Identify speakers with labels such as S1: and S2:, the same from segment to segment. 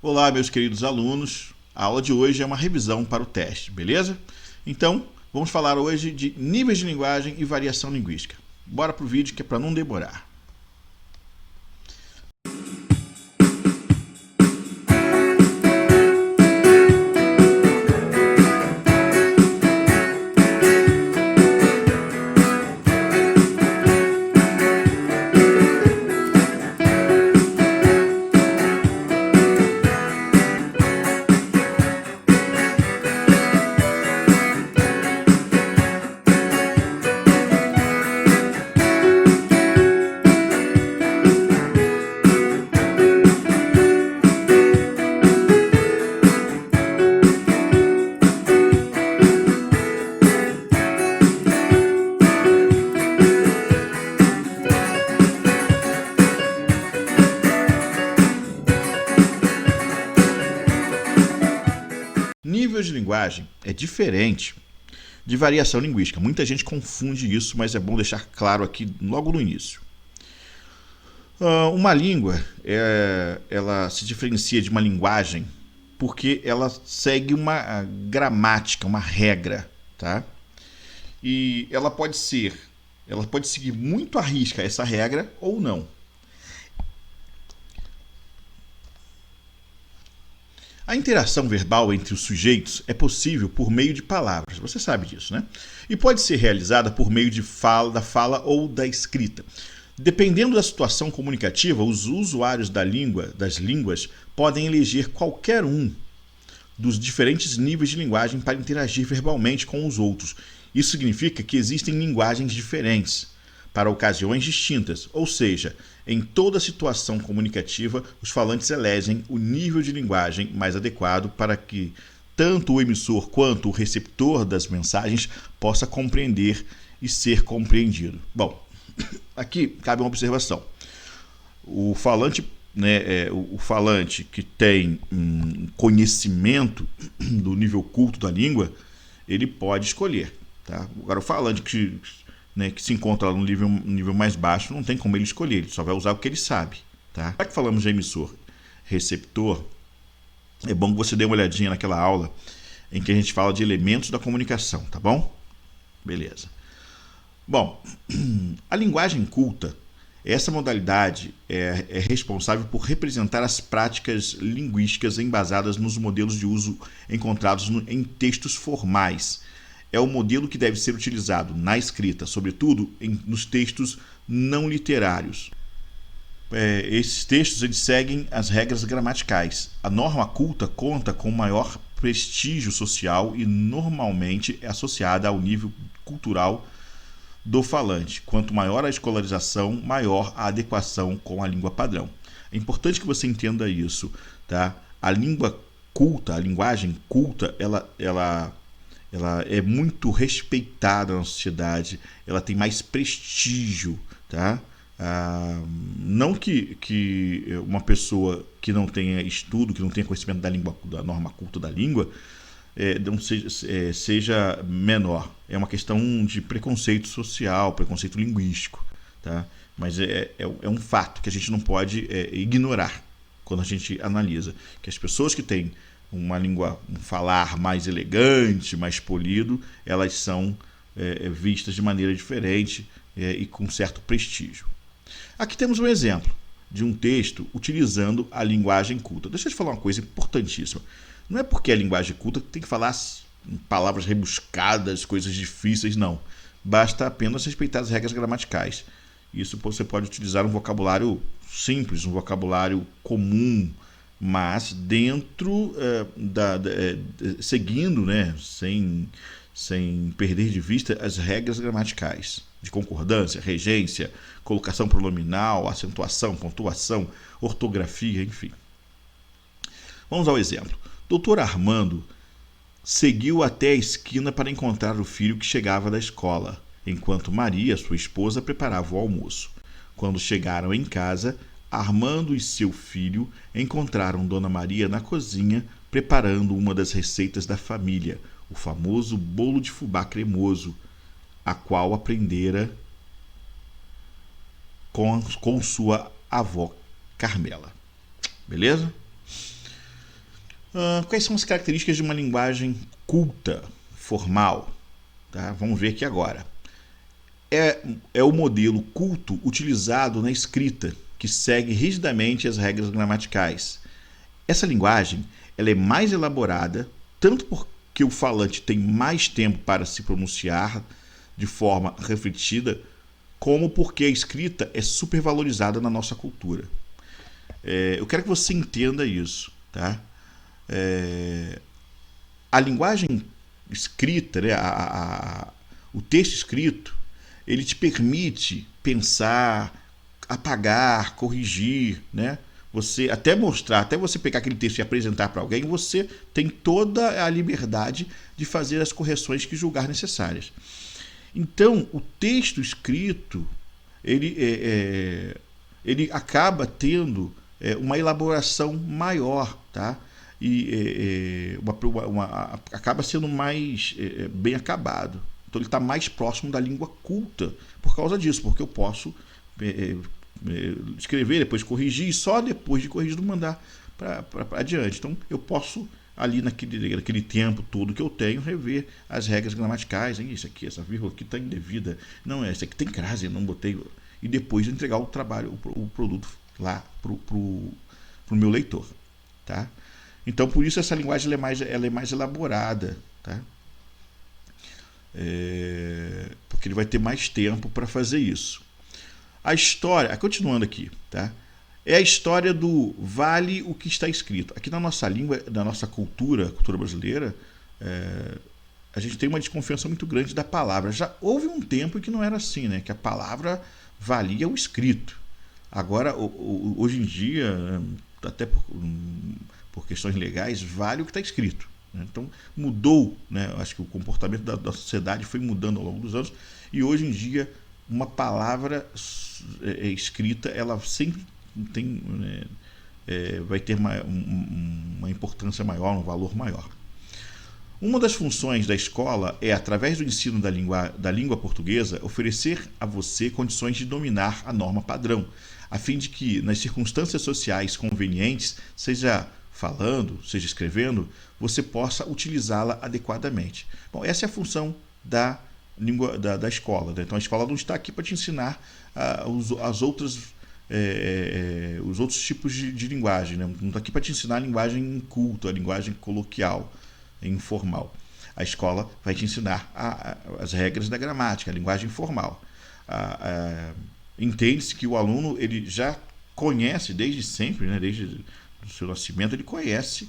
S1: Olá, meus queridos alunos. A aula de hoje é uma revisão para o teste, beleza? Então, vamos falar hoje de níveis de linguagem e variação linguística. Bora pro vídeo que é para não demorar. Nível de linguagem é diferente de variação linguística. Muita gente confunde isso, mas é bom deixar claro aqui logo no início. Uma língua, ela se diferencia de uma linguagem porque ela segue uma gramática, uma regra, tá? E ela pode seguir muito à risca essa regra ou não. A interação verbal entre os sujeitos é possível por meio de palavras, você sabe disso, né? E pode ser realizada por meio da fala ou da escrita. Dependendo da situação comunicativa, os usuários das línguas podem eleger qualquer um dos diferentes níveis de linguagem para interagir verbalmente com os outros. Isso significa que existem linguagens diferentes para ocasiões distintas, ou seja, em toda situação comunicativa, os falantes elegem o nível de linguagem mais adequado para que tanto o emissor quanto o receptor das mensagens possa compreender e ser compreendido. Bom, aqui cabe uma observação. O falante, o falante que tem conhecimento do nível culto da língua, ele pode escolher. Tá? Agora, o falante que se encontra lá no nível mais baixo, não tem como ele escolher, ele só vai usar o que ele sabe. Tá? Já que falamos de emissor, receptor, é bom que você dê uma olhadinha naquela aula em que a gente fala de elementos da comunicação, tá bom? Beleza. Bom, a linguagem culta, essa modalidade é responsável por representar as práticas linguísticas embasadas nos modelos de uso encontrados em textos formais. É o modelo que deve ser utilizado na escrita, sobretudo nos textos não literários. Esses textos eles seguem as regras gramaticais. A norma culta conta com maior prestígio social e normalmente é associada ao nível cultural do falante. Quanto maior a escolarização, maior a adequação com a língua padrão. É importante que você entenda isso, tá? A língua culta, a linguagem culta, ela é muito respeitada na sociedade, ela tem mais prestígio, tá? Não que uma pessoa que não tenha estudo, que não tenha conhecimento da língua, da norma culta da língua, não seja menor. É uma questão de preconceito social, preconceito linguístico, tá? Mas é um fato que a gente não pode ignorar quando a gente analisa que as pessoas que têm uma língua, um falar mais elegante, mais polido, elas são vistas de maneira diferente e com certo prestígio. Aqui temos um exemplo de um texto utilizando a linguagem culta. Deixa eu te falar uma coisa importantíssima. Não é porque é linguagem culta que tem que falar palavras rebuscadas, coisas difíceis, não. Basta apenas respeitar as regras gramaticais. Isso você pode utilizar um vocabulário simples, um vocabulário comum, mas dentro seguindo, sem perder de vista as regras gramaticais de concordância, regência, colocação pronominal, acentuação, pontuação, ortografia, enfim. Vamos ao exemplo. Dr. Armando seguiu até a esquina para encontrar o filho que chegava da escola, enquanto Maria, sua esposa, preparava o almoço. Quando chegaram em casa, Armando e seu filho encontraram Dona Maria na cozinha preparando uma das receitas da família, o famoso bolo de fubá cremoso, a qual aprendera com sua avó Carmela. Beleza? Quais são as características de uma linguagem culta, formal? Tá? Vamos ver aqui agora. É o modelo culto utilizado na escrita, que segue rigidamente as regras gramaticais. Essa linguagem ela é mais elaborada, tanto porque o falante tem mais tempo para se pronunciar de forma refletida, como porque a escrita é supervalorizada na nossa cultura. Eu quero que você entenda isso. Tá? A linguagem escrita, né, o texto escrito, ele te permite pensar, apagar, corrigir, né? Você até mostrar, até você pegar aquele texto e apresentar para alguém, você tem toda a liberdade de fazer as correções que julgar necessárias. Então, o texto escrito, ele acaba tendo uma elaboração maior, tá? E acaba sendo mais bem acabado. Então ele está mais próximo da língua culta por causa disso, porque eu posso escrever, depois corrigir, e só depois de corrigido mandar para adiante. Então eu posso, ali naquele tempo todo que eu tenho, rever as regras gramaticais. Isso aqui, essa vírgula aqui está indevida. Não, essa aqui tem crase, não botei. E depois entregar o trabalho, o produto lá para o meu leitor. Tá? Então, por isso, essa linguagem ela é mais elaborada. Tá? Porque ele vai ter mais tempo para fazer isso. A história, continuando aqui, tá? É a história do vale o que está escrito. Aqui na nossa língua, na nossa cultura brasileira, a gente tem uma desconfiança muito grande da palavra. Já houve um tempo que não era assim, né? Que a palavra valia o escrito. Agora, hoje em dia, até por questões legais, vale o que está escrito. Então mudou, né? Acho que o comportamento da sociedade foi mudando ao longo dos anos, e hoje em dia uma palavra escrita ela sempre tem, vai ter uma importância maior, um valor maior. Uma das funções da escola é, através do ensino da língua portuguesa, oferecer a você condições de dominar a norma padrão, a fim de que, nas circunstâncias sociais convenientes, seja falando, seja escrevendo, você possa utilizá-la adequadamente. Bom, essa é a função da língua da escola. Né? Então a escola não está aqui para te ensinar os outros tipos de linguagem. Né? Não está aqui para te ensinar a linguagem culta, a linguagem coloquial, informal. A escola vai te ensinar as regras da gramática, a linguagem formal. Entende-se que o aluno ele já conhece desde sempre, né? Desde o seu nascimento, ele conhece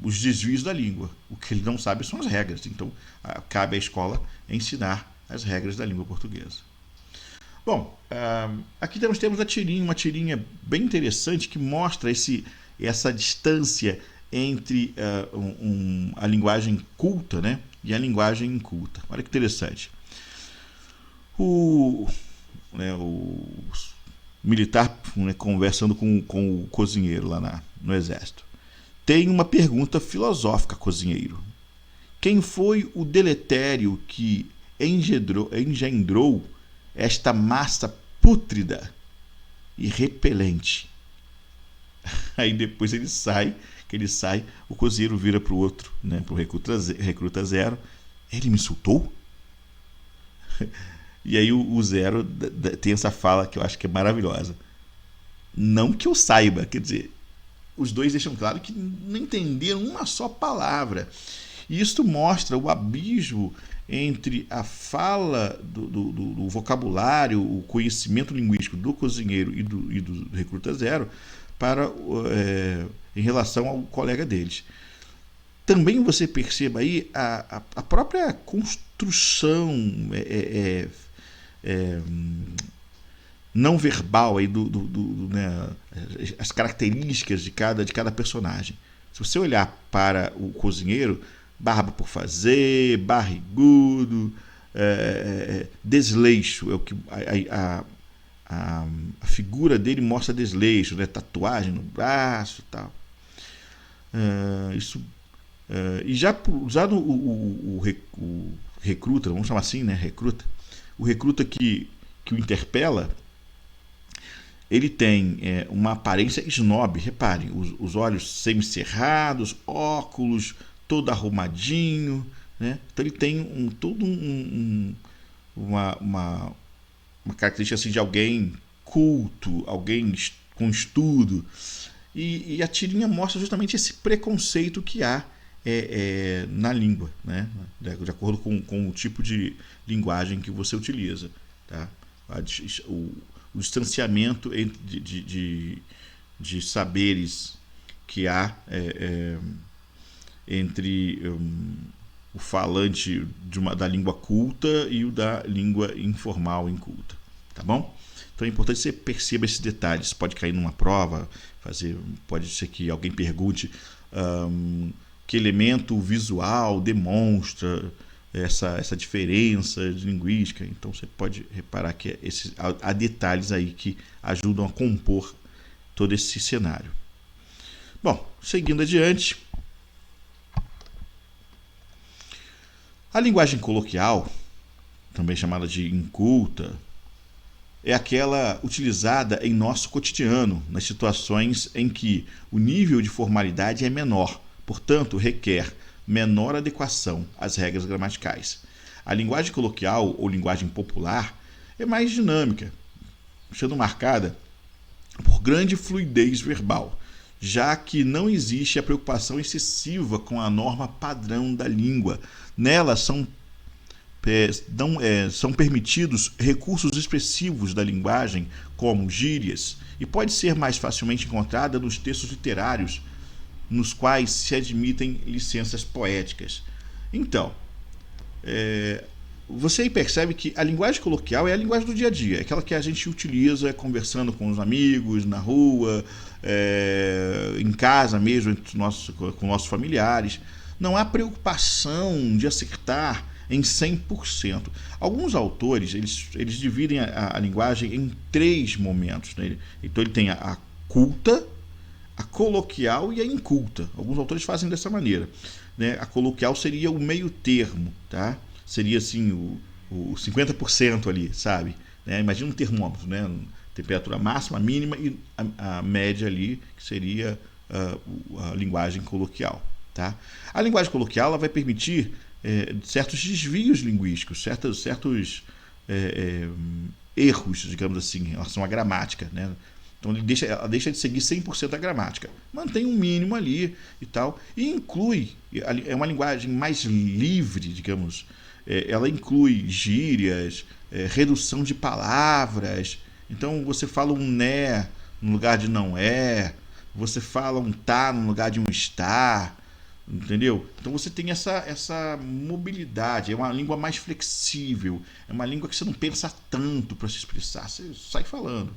S1: os desvios da língua. O que ele não sabe são as regras. Então, cabe à escola ensinar as regras da língua portuguesa. Bom, aqui nós temos uma tirinha bem interessante que mostra essa distância entre a linguagem culta, né, e a linguagem inculta. Olha que interessante. O militar, né, conversando com o cozinheiro lá no exército. Tem uma pergunta filosófica, cozinheiro. Quem foi o deletério que engendrou esta massa pútrida e repelente? Aí depois ele sai, o cozinheiro vira para o outro, né, para o recruta zero. Ele me insultou? E aí o Zero tem essa fala que eu acho que é maravilhosa. Não que eu saiba, quer dizer, os dois deixam claro que não entenderam uma só palavra. E isso mostra o abismo entre a fala do vocabulário, o conhecimento linguístico do cozinheiro e do recruta zero em relação ao colega deles. Também você perceba aí a própria construção não verbal aí né, as características de cada personagem. Se você olhar para o cozinheiro, barba por fazer, barrigudo, desleixo, é o que a figura dele mostra desleixo, né, tatuagem no braço e tal. E já o recruta, vamos chamar assim, né, recruta, o recruta que o interpela, ele tem uma aparência snob, reparem, os olhos semicerrados, óculos, todo arrumadinho, né? Então ele tem uma característica assim, de alguém culto, alguém com estudo. E a tirinha mostra justamente esse preconceito que há na língua, né? De acordo com o tipo de linguagem que você utiliza. Tá? O distanciamento de saberes que há entre o falante da língua culta e o da língua informal inculta. Tá bom? Então é importante que você perceba esses detalhes. Pode cair numa prova, pode ser que alguém pergunte que elemento visual demonstra essa diferença de linguística. Então você pode reparar que há detalhes aí que ajudam a compor todo esse cenário. Bom, seguindo adiante, a linguagem coloquial, também chamada de inculta, é aquela utilizada em nosso cotidiano, nas situações em que o nível de formalidade é menor, portanto, requer menor adequação às regras gramaticais. A linguagem coloquial ou linguagem popular é mais dinâmica, sendo marcada por grande fluidez verbal, já que não existe a preocupação excessiva com a norma padrão da língua. Nela são permitidos recursos expressivos da linguagem, como gírias, e pode ser mais facilmente encontrada nos textos literários, nos quais se admitem licenças poéticas. Então, você aí percebe que a linguagem coloquial é a linguagem do dia a dia, é aquela que a gente utiliza conversando com os amigos, na rua, em casa mesmo, com nossos familiares. Não há preocupação de acertar em 100%. Alguns autores eles dividem a linguagem em 3 momentos, né? Então ele tem a culta, a coloquial e a inculta. Alguns autores fazem dessa maneira, né? A coloquial seria o meio termo, tá? Seria assim o 50% ali, sabe? Né? Imagina um termômetro, né? Temperatura máxima, mínima e a média ali, que seria a linguagem coloquial. Tá? A linguagem coloquial ela vai permitir certos desvios linguísticos, certos erros, digamos assim, em relação à gramática, né? Então ela deixa de seguir 100% a gramática, mantém um mínimo ali e tal, e inclui, é uma linguagem mais livre, digamos, ela inclui gírias, redução de palavras. Então você fala um né no lugar de não é, você fala um tá no lugar de um está, entendeu? Então você tem essa mobilidade, é uma língua mais flexível, é uma língua que você não pensa tanto para se expressar, você sai falando.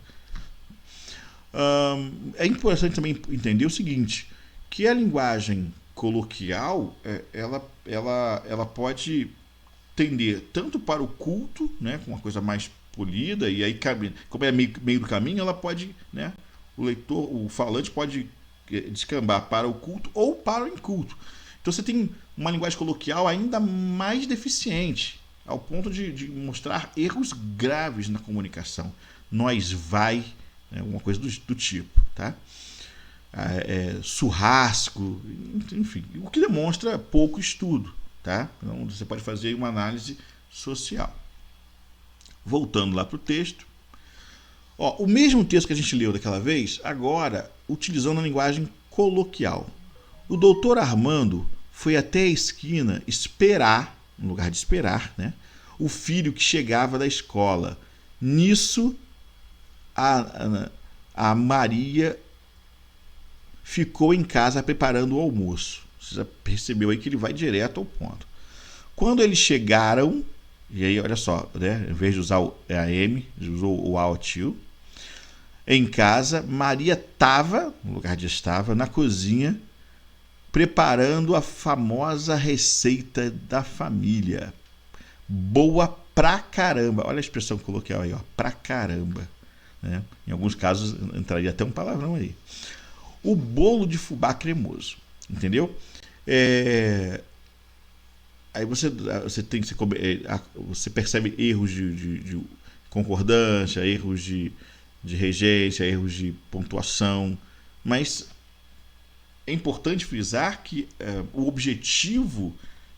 S1: É importante também entender o seguinte, que a linguagem coloquial ela pode tender tanto para o culto, né, com uma coisa mais polida, e aí como é meio do caminho, ela pode, né, o falante pode descambar para o culto ou para o inculto. Então você tem uma linguagem coloquial ainda mais deficiente, ao ponto de mostrar erros graves na comunicação. Nós vai, alguma coisa do tipo, tá? Churrasco, enfim, o que demonstra pouco estudo, tá? Então você pode fazer uma análise social. Voltando lá para o texto, o mesmo texto que a gente leu daquela vez, agora utilizando a linguagem coloquial. O doutor Armando foi até a esquina esperar, no lugar de esperar, né, o filho que chegava da escola. Nisso, a Maria ficou em casa preparando o almoço. Você já percebeu aí que ele vai direto ao ponto. Quando eles chegaram, e aí olha só, né, em vez de usar a M, usou o ao tio. Em casa, Maria estava, no lugar de estava, na cozinha, preparando a famosa receita da família. Boa pra caramba. Olha a expressão coloquial aí, pra caramba. Né? Em alguns casos entraria até um palavrão aí. O bolo de fubá cremoso, entendeu? Aí você tem você percebe erros de concordância, erros de de regência, erros de pontuação, mas é importante frisar que o objetivo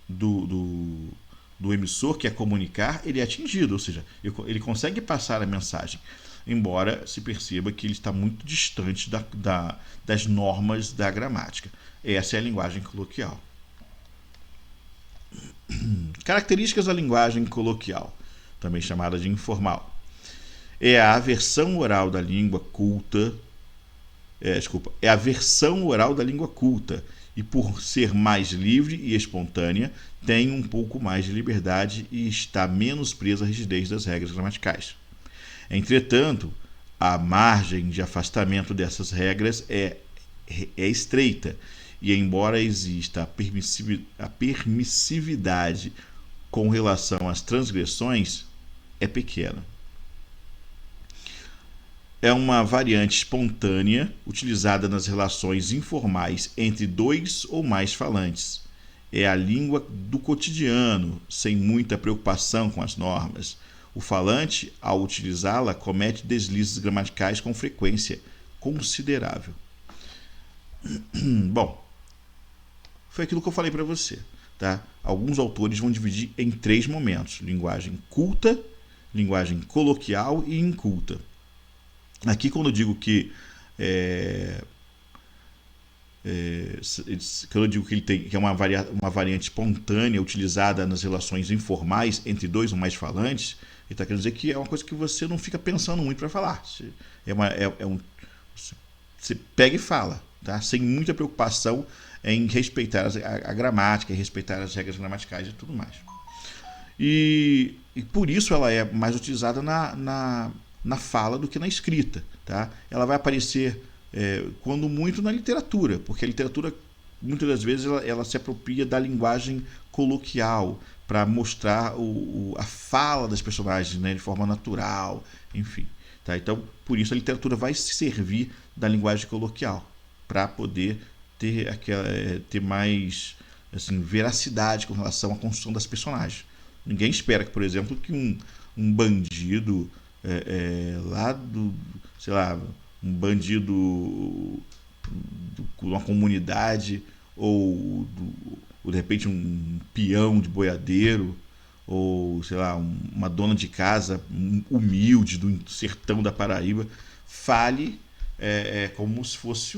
S1: do emissor, que é comunicar, ele é atingido, ou seja, ele consegue passar a mensagem, embora se perceba que ele está muito distante das normas da gramática. Essa é a linguagem coloquial. Características da linguagem coloquial, também chamada de informal. É a versão oral da língua culta. É a versão oral da língua culta, e por ser mais livre e espontânea, tem um pouco mais de liberdade e está menos presa à rigidez das regras gramaticais. Entretanto, a margem de afastamento dessas regras é estreita, e embora exista a permissividade com relação às transgressões, é pequena. É uma variante espontânea utilizada nas relações informais entre dois ou mais falantes. É a língua do cotidiano, sem muita preocupação com as normas. O falante, ao utilizá-la, comete deslizes gramaticais com frequência considerável. Bom, foi aquilo que eu falei para você. Tá? Alguns autores vão dividir em 3 momentos: linguagem culta, linguagem coloquial e inculta. Aqui, quando eu digo que ele tem, que é uma variante espontânea utilizada nas relações informais entre dois ou mais falantes, ele está querendo dizer que é uma coisa que você não fica pensando muito para falar. Você pega e fala, tá? Sem muita preocupação em respeitar a gramática, em respeitar as regras gramaticais e tudo mais. E por isso ela é mais utilizada na fala do que na escrita. Tá? Ela vai aparecer, quando muito, na literatura, porque a literatura, muitas das vezes, ela se apropria da linguagem coloquial para mostrar a fala das personagens, né, de forma natural, enfim. Tá? Então, por isso, a literatura vai se servir da linguagem coloquial para poder ter mais assim, veracidade com relação à construção das personagens. Ninguém espera que, por exemplo, que um bandido lá sei lá, um bandido de uma comunidade, ou de repente um peão de boiadeiro, ou sei lá, uma dona de casa humilde do sertão da Paraíba, fale como se fosse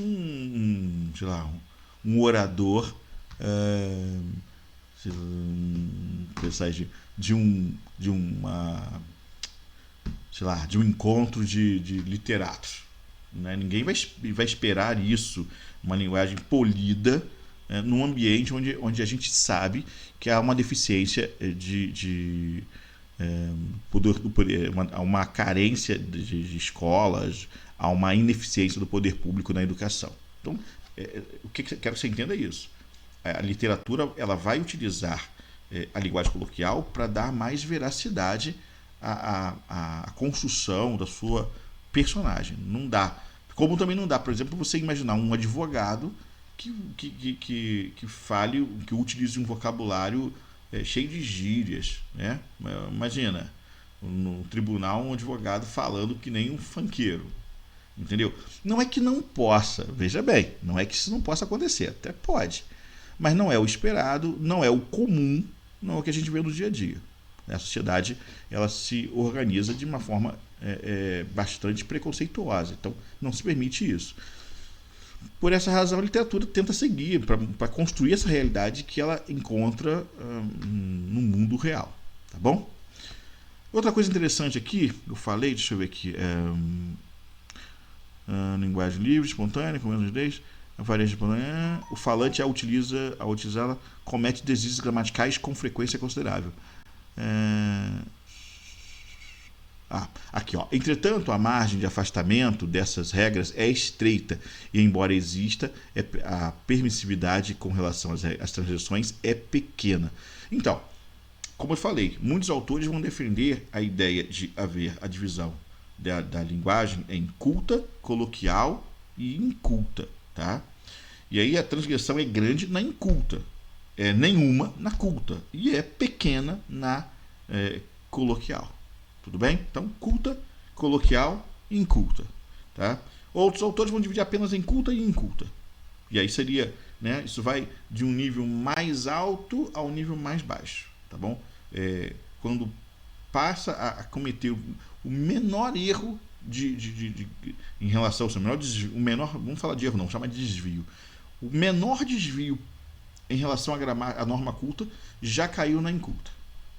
S1: sei lá, um orador, de um encontro de literatos. Né? Ninguém vai esperar isso, uma linguagem polida, num ambiente onde a gente sabe que há uma deficiência de poder, há uma carência de escolas, há uma ineficiência do poder público na educação. Então, o que eu quero que você entenda é isso. A literatura, ela vai utilizar a linguagem coloquial para dar mais veracidade à construção da sua personagem. Não dá. Como também não dá, por exemplo, você imaginar um advogado que fale, que utilize um vocabulário cheio de gírias. Né? Imagina, no tribunal, um advogado falando que nem um funkeiro. Entendeu? Não é que não possa, veja bem, não é que isso não possa acontecer, até pode. Mas não é o esperado, não é o comum, não é o que a gente vê no dia a dia. A sociedade, ela se organiza de uma forma bastante preconceituosa, então não se permite isso. Por essa razão, a literatura tenta seguir para construir essa realidade que ela encontra no mundo real, tá bom? Outra coisa interessante aqui, eu falei, deixa eu ver aqui, linguagem livre, espontânea, com menos rigidez, a variante espontânea, o falante, ao utilizá-la, comete deslizes gramaticais com frequência considerável. Aqui, ó. Entretanto, a margem de afastamento dessas regras é estreita e, embora exista, a permissividade com relação às transgressões é pequena. Então, como eu falei, muitos autores vão defender a ideia de haver a divisão da linguagem em culta, coloquial e inculta. Tá? E aí a transgressão é grande na inculta, é nenhuma na culta e é pequena na coloquial. Tudo bem? Então, culta, coloquial inculta. Tá? Outros autores vão dividir apenas em culta e inculta. E aí seria, né, isso vai de um nível mais alto ao nível mais baixo. Tá bom? Quando passa a cometer o menor erro em relação ao seu menor desvio, vamos falar de erro não, chama de desvio. O menor desvio em relação à norma culta já caiu na inculta,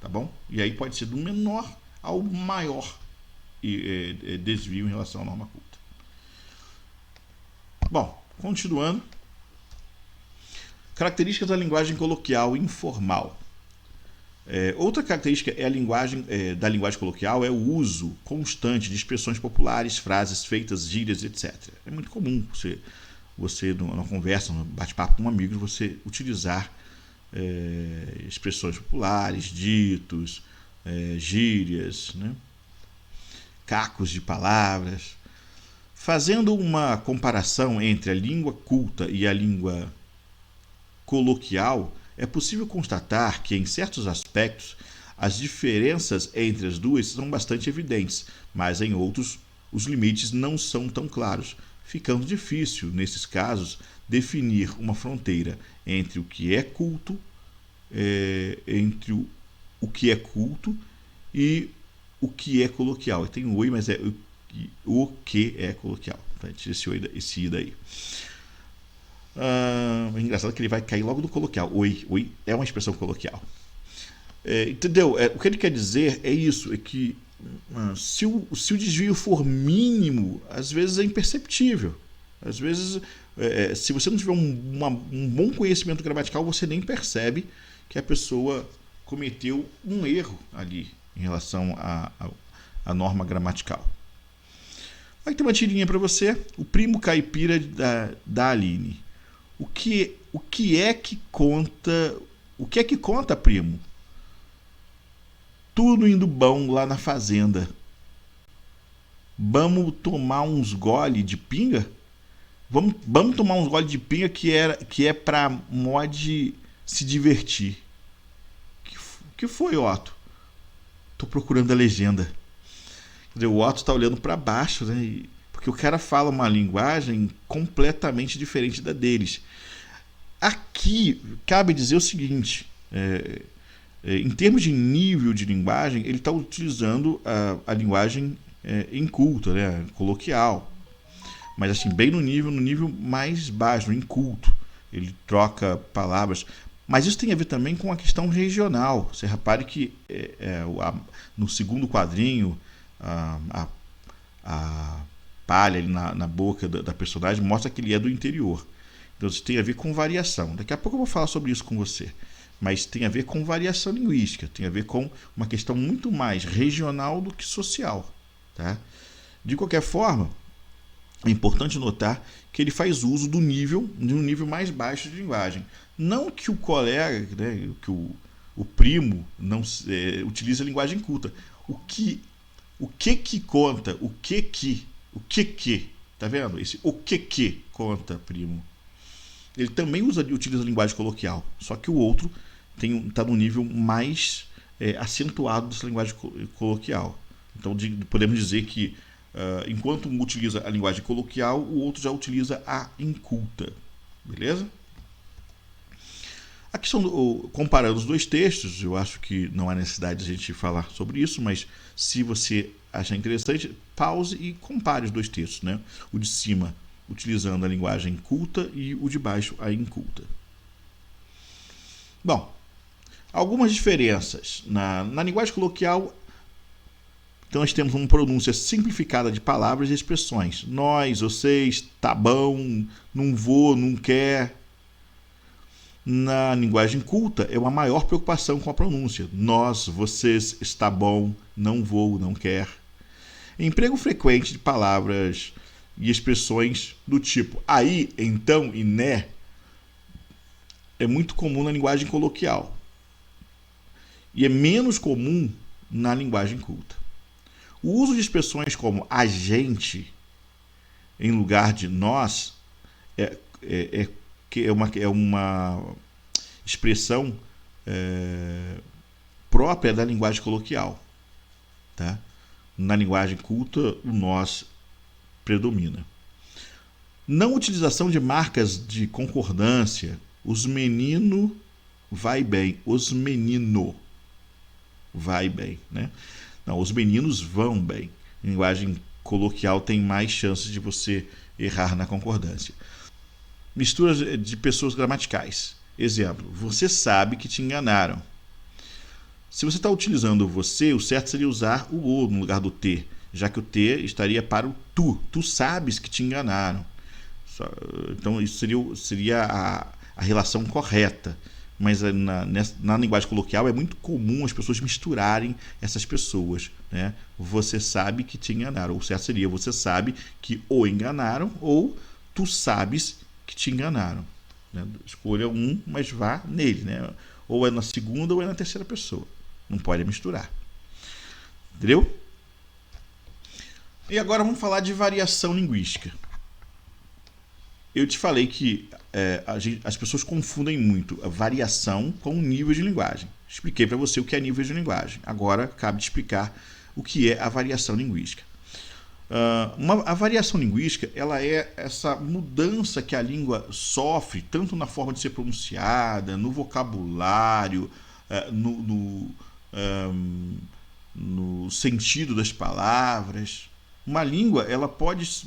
S1: tá bom? E aí pode ser do menor ao maior desvio em relação à norma culta. Bom, continuando. Características da linguagem coloquial informal. Outra característica da linguagem coloquial é o uso constante de expressões populares, frases feitas, gírias, etc. É muito comum você numa conversa, num bate-papo com um amigo, você utilizar expressões populares, ditos, gírias, né? Cacos de palavras. Fazendo uma comparação entre a língua culta e a língua coloquial, é possível constatar que, em certos aspectos, as diferenças entre as duas são bastante evidentes, mas em outros os limites não são tão claros, ficando difícil, nesses casos, definir uma fronteira entre o que é culto, e o que é coloquial. Tem o oi, mas é o que é coloquial. Tira esse i daí. É engraçado que ele vai cair logo no coloquial. Oi é uma expressão coloquial. Entendeu? O que ele quer dizer é isso, é que se o desvio for mínimo, às vezes é imperceptível. Às vezes, se você não tiver um bom conhecimento gramatical, você nem percebe que a pessoa cometeu um erro ali em relação à norma gramatical. Aí tem uma tirinha para você. O primo caipira da Aline. O que é que conta, primo? Tudo indo bom lá na fazenda. Vamos tomar uns gole de pinga? Vamos tomar uns gole de pinga que é pra mod se divertir. Que foi, Otto? Tô procurando a legenda. Quer dizer, o Otto tá olhando para baixo, né? Porque o cara fala uma linguagem completamente diferente da deles. Aqui, cabe dizer o seguinte, em termos de nível de linguagem, ele está utilizando a linguagem inculta, né? Coloquial. Mas assim, bem no nível mais baixo, no inculto. Ele troca palavras. Mas isso tem a ver também com a questão regional. Você repare que no segundo quadrinho, a palha ali na boca da personagem mostra que ele é do interior. Então isso tem a ver com variação. Daqui a pouco eu vou falar sobre isso com você. Mas tem a ver com variação linguística, tem a ver com uma questão muito mais regional do que social. Tá? De qualquer forma, é importante notar que ele faz uso de um nível mais baixo de linguagem. Não que o colega, né, que o primo não utilize a linguagem culta. O que conta, o que, tá vendo? Esse o que conta, primo. Ele também utiliza a linguagem coloquial, só que o outro está no nível mais acentuado dessa linguagem coloquial. Então podemos dizer que enquanto um utiliza a linguagem coloquial, o outro já utiliza a inculta. Beleza? A questão comparando os dois textos, eu acho que não há necessidade de a gente falar sobre isso, mas se você achar interessante, pause e compare os dois textos, né? O de cima utilizando a linguagem culta e o de baixo a inculta. Bom, algumas diferenças. Na linguagem coloquial, então nós temos uma pronúncia simplificada de palavras e expressões. Nós, vocês, tá bom, não vou, não quer. Na linguagem culta, é uma maior preocupação com a pronúncia. Nós, vocês, está bom, não vou, não quer. Emprego frequente de palavras e expressões do tipo aí, então e né é muito comum na linguagem coloquial e é menos comum na linguagem culta. O uso de expressões como a gente em lugar de nós é uma expressão própria da linguagem coloquial. Tá? Na linguagem culta, o nós predomina. Não utilização de marcas de concordância. Os menino vai bem. Os menino vai bem, né? Não, os meninos vão bem. Linguagem coloquial tem mais chances de você errar na concordância. Misturas de pessoas gramaticais. Exemplo, você sabe que te enganaram. Se você está utilizando você, o certo seria usar o o no lugar do te, já que o te estaria para o tu. Tu sabes que te enganaram. Então isso seria a relação correta. Mas na linguagem coloquial é muito comum as pessoas misturarem essas pessoas, né? Você sabe que te enganaram. O certo seria você sabe que o enganaram ou tu sabes que te enganaram, né? Escolha um, mas vá nele, né? Ou é na segunda ou é na terceira pessoa. Não pode misturar. Entendeu? E agora vamos falar de variação linguística. Eu te falei que as pessoas confundem muito a variação com o nível de linguagem. Expliquei para você o que é nível de linguagem. Agora cabe te explicar o que é a variação linguística. A variação linguística ela é essa mudança que a língua sofre, tanto na forma de ser pronunciada, no vocabulário, no sentido das palavras. Uma língua ela pode se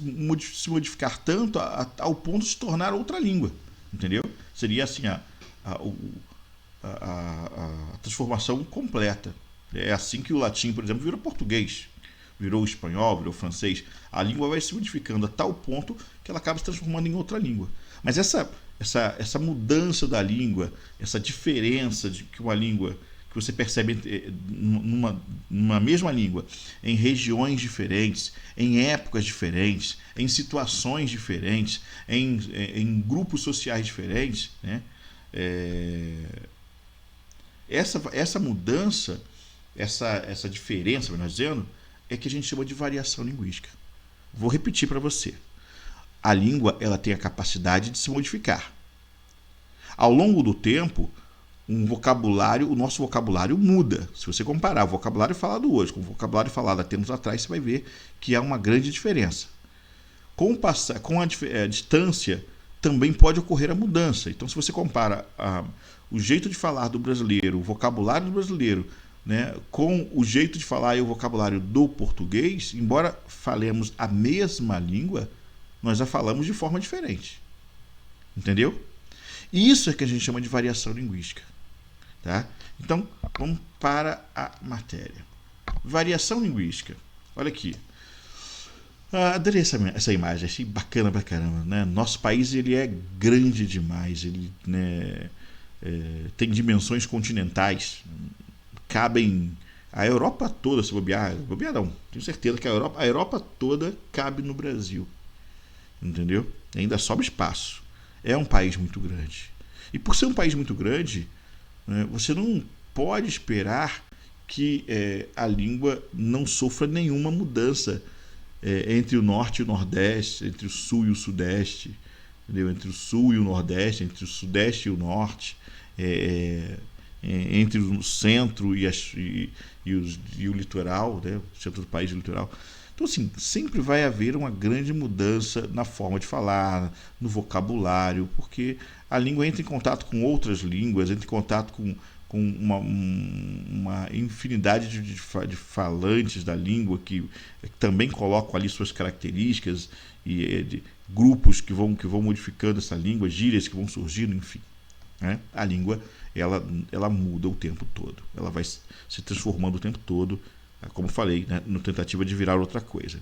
S1: modificar tanto ao ponto de se tornar outra língua, entendeu? Seria assim a transformação completa. É assim que o latim, por exemplo, virou português, virou o espanhol, virou o francês. A língua vai se modificando a tal ponto que ela acaba se transformando em outra língua. Mas essa mudança da língua, essa diferença de que uma língua que você percebe numa mesma língua, em regiões diferentes, em épocas diferentes, em situações diferentes, em grupos sociais diferentes, né? Essa mudança, essa diferença, melhor dizendo, é que a gente chama de variação linguística. Vou repetir para você. A língua ela tem a capacidade de se modificar. Ao longo do tempo, o nosso vocabulário muda. Se você comparar o vocabulário falado hoje com o vocabulário falado há tempos atrás, você vai ver que há uma grande diferença. Com a distância, também pode ocorrer a mudança. Então, se você compara o jeito de falar do brasileiro, o vocabulário do brasileiro, né, com o jeito de falar e o vocabulário do português, embora falemos a mesma língua, nós a falamos de forma diferente. Entendeu? E isso é que a gente chama de variação linguística. Tá? Então, vamos para a matéria. Variação linguística. Olha aqui. Adorei essa imagem, achei bacana pra caramba. Né? Nosso país ele é grande demais, ele né, tem dimensões continentais, cabem a Europa toda, se bobear não, tenho certeza que a Europa toda cabe no Brasil. Entendeu? Ainda sobra espaço. É um país muito grande. E por ser um país muito grande, você não pode esperar que a língua não sofra nenhuma mudança entre o norte e o nordeste, entre o sul e o sudeste, entendeu? Entre o sul e o nordeste, entre o sudeste e o norte, entre o centro e o litoral, né? O centro do país e o litoral. Então, assim, sempre vai haver uma grande mudança na forma de falar, no vocabulário, porque a língua entra em contato com outras línguas, entra em contato com uma infinidade de falantes da língua que também colocam ali suas características e de grupos que vão modificando essa língua, gírias que vão surgindo, enfim. Né? A língua ela muda o tempo todo, ela vai se transformando o tempo todo, como falei, né, na tentativa de virar outra coisa.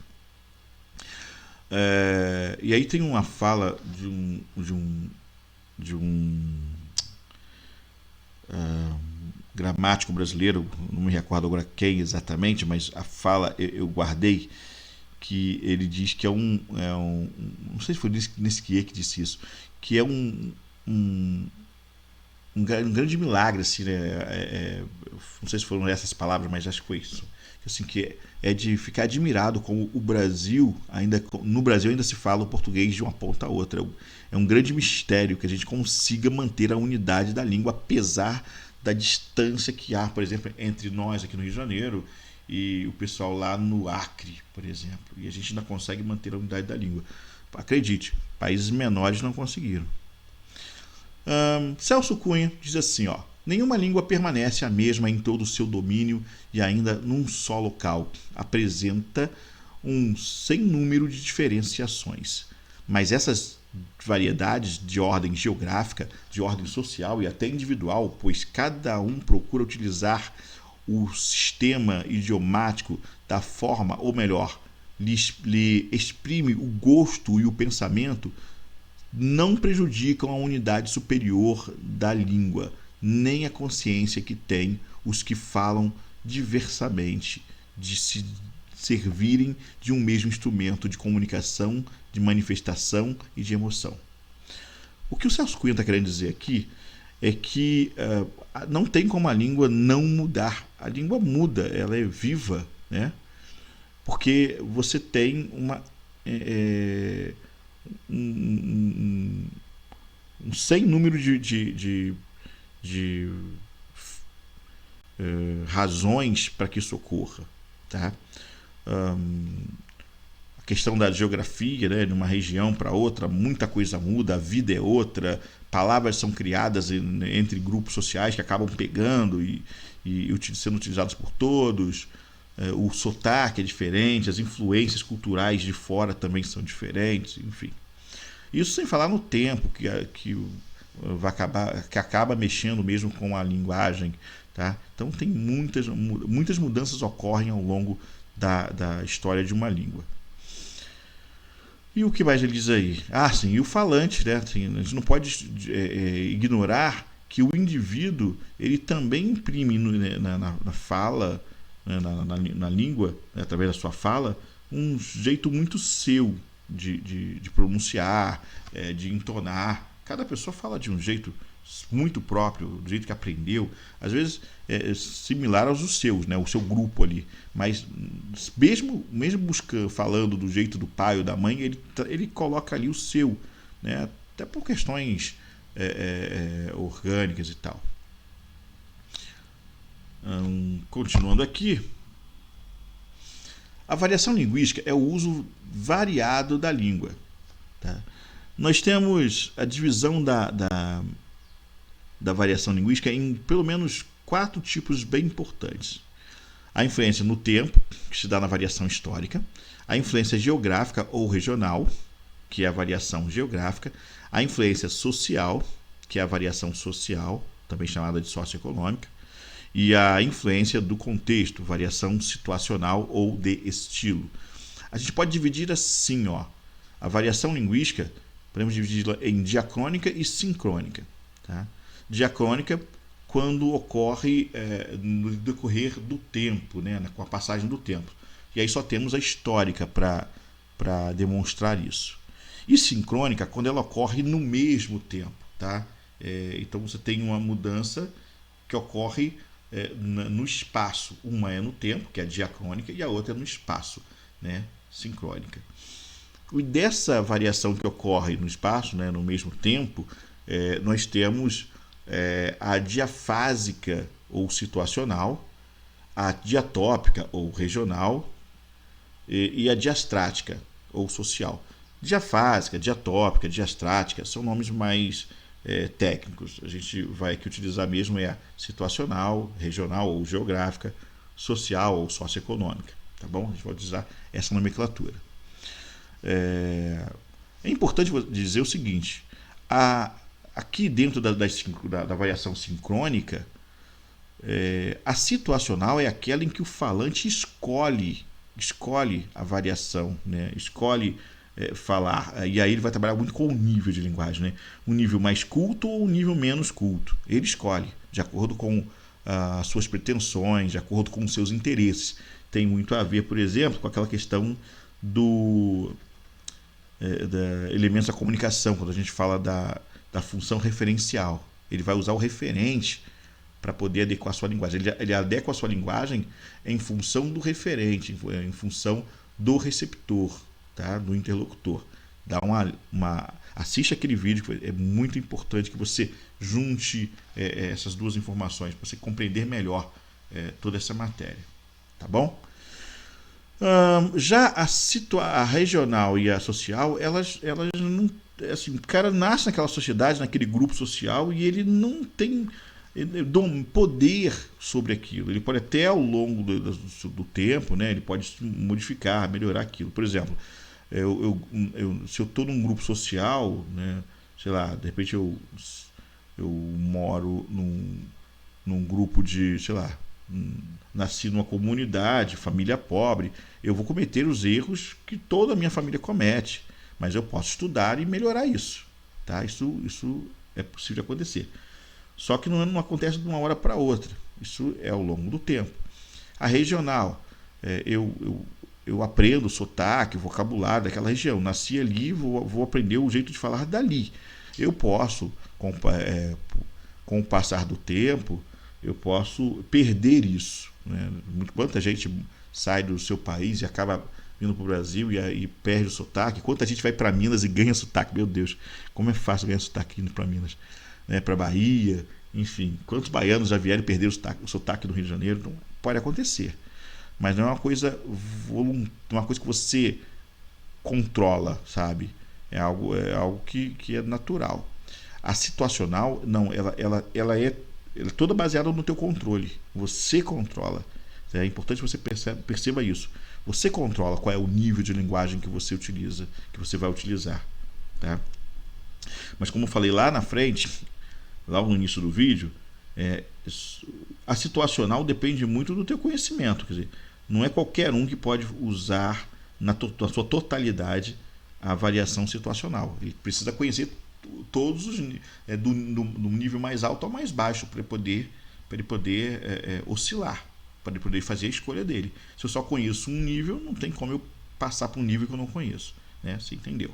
S1: E aí tem uma fala de um gramático brasileiro, não me recordo agora quem exatamente, mas a fala eu guardei, que ele diz que não sei se foi Nesquier que disse isso, que é um grande milagre, assim, né? Não sei se foram essas palavras, mas acho que foi isso. Assim, que é de ficar admirado como no Brasil ainda se fala o português de uma ponta a outra. É um grande mistério que a gente consiga manter a unidade da língua, apesar da distância que há, por exemplo, entre nós aqui no Rio de Janeiro e o pessoal lá no Acre, por exemplo. E a gente ainda consegue manter a unidade da língua. Acredite, países menores não conseguiram. Celso Cunha diz assim, ó: nenhuma língua permanece a mesma em todo o seu domínio e ainda num só local. Apresenta um sem número de diferenciações. Mas essas variedades de ordem geográfica, de ordem social e até individual, pois cada um procura utilizar o sistema idiomático da forma, ou melhor, lhe exprime o gosto e o pensamento, não prejudicam a unidade superior da língua, nem a consciência que têm os que falam diversamente de se servirem de um mesmo instrumento de comunicação, de manifestação e de emoção. O que o Celso Cunha está querendo dizer aqui é que não tem como a língua não mudar. A língua muda, ela é viva, né? Porque você tem um sem número de razões para que isso ocorra, tá? A questão da geografia, né, de uma região para outra, muita coisa muda, a vida é outra, palavras são criadas entre grupos sociais que acabam pegando e sendo utilizados por todos, o sotaque é diferente, as influências culturais de fora também são diferentes, enfim. Isso sem falar no tempo, que acaba mexendo mesmo com a linguagem, tá? Então tem muitas mudanças ocorrem ao longo da história de uma língua. E o que mais ele diz aí? Sim, e o falante, né? Assim, a gente não pode ignorar que o indivíduo ele também imprime na fala, né, na língua, né, através da sua fala, um jeito muito seu de pronunciar, de entonar. Cada pessoa fala de um jeito muito próprio, do jeito que aprendeu, às vezes similar aos seus, né, o seu grupo ali, mas mesmo buscando, falando do jeito do pai ou da mãe, ele coloca ali o seu, né, até por questões orgânicas e tal. Continuando aqui, a variação linguística é o uso variado da língua, tá? Nós temos a divisão da variação linguística em pelo menos 4 tipos bem importantes. A influência no tempo, que se dá na variação histórica, a influência geográfica ou regional, que é a variação geográfica, a influência social, que é a variação social, também chamada de socioeconômica, e a influência do contexto, variação situacional ou de estilo. A gente pode dividir assim, ó, a variação linguística, podemos dividi-la em diacrônica e sincrônica, tá? Diacrônica, quando ocorre no decorrer do tempo, né, com a passagem do tempo. E aí só temos a histórica para demonstrar isso. E sincrônica, quando ela ocorre no mesmo tempo, tá? Então você tem uma mudança que ocorre no espaço. Uma é no tempo, que é a diacrônica, e a outra é no espaço, né, sincrônica. E dessa variação que ocorre no espaço, né, no mesmo tempo, nós temos a diafásica ou situacional, a diatópica ou regional e a diastrática ou social. Diafásica, diatópica, diastrática são nomes mais técnicos. A gente vai aqui utilizar mesmo a situacional, regional ou geográfica, social ou socioeconômica, tá bom? A gente vai utilizar essa nomenclatura. É importante dizer o seguinte: aqui dentro da variação sincrônica, a situacional é aquela em que o falante escolhe a variação, né? Escolhe falar, e aí ele vai trabalhar muito com o nível de linguagem, né? Um nível mais culto ou um nível menos culto. Ele escolhe, de acordo com as suas pretensões, de acordo com os seus interesses. Tem muito a ver, por exemplo, com aquela questão elementos da comunicação, quando a gente fala da função referencial. Ele vai usar o referente para poder adequar a sua linguagem. Ele adequa a sua linguagem em função do referente, em função do receptor, tá? Do interlocutor. Assiste aquele vídeo, que é muito importante que você junte essas duas informações para você compreender melhor toda essa matéria. tá bom? Já a regional e a social, elas não. Assim, o cara nasce naquela sociedade, naquele grupo social, e ele não tem poder sobre aquilo. Ele pode até ao longo do tempo, né, ele pode modificar, melhorar aquilo. Por exemplo, se eu estou num grupo social, né, sei lá, de repente eu moro num grupo de, sei lá, nasci numa comunidade, família pobre, eu vou cometer os erros que toda a minha família comete, mas eu posso estudar e melhorar isso, tá? Isso é possível de acontecer. Só que não acontece de uma hora para outra, isso é ao longo do tempo. A regional, eu aprendo o sotaque, o vocabulário daquela região, nasci ali, vou aprender o jeito de falar dali. Eu posso, com o passar do tempo, eu posso perder isso, né? Quanta gente sai do seu país e acaba vindo para o Brasil e perde o sotaque. Quanta gente vai para Minas e ganha sotaque. Meu Deus, como é fácil ganhar sotaque indo para Minas, né? Para Bahia, enfim. Quantos baianos já vieram e perderam o sotaque do Rio de Janeiro? Então, pode acontecer. Mas não é uma coisa que você controla, sabe? É algo que é natural. A situacional, não, ela é toda baseada no teu controle. Você controla. É importante que você perceba isso. Você controla qual é o nível de linguagem que você utiliza, que você vai utilizar, tá? Mas como eu falei lá na frente, lá no início do vídeo, a situacional depende muito do teu conhecimento. Quer dizer, não é qualquer um que pode usar na sua totalidade a variação situacional. Ele precisa conhecer todos os do nível mais alto ao mais baixo para ele poder oscilar, para ele poder fazer a escolha dele. Se eu só conheço um nível, não tem como eu passar para um nível que eu não conheço, né? Você entendeu?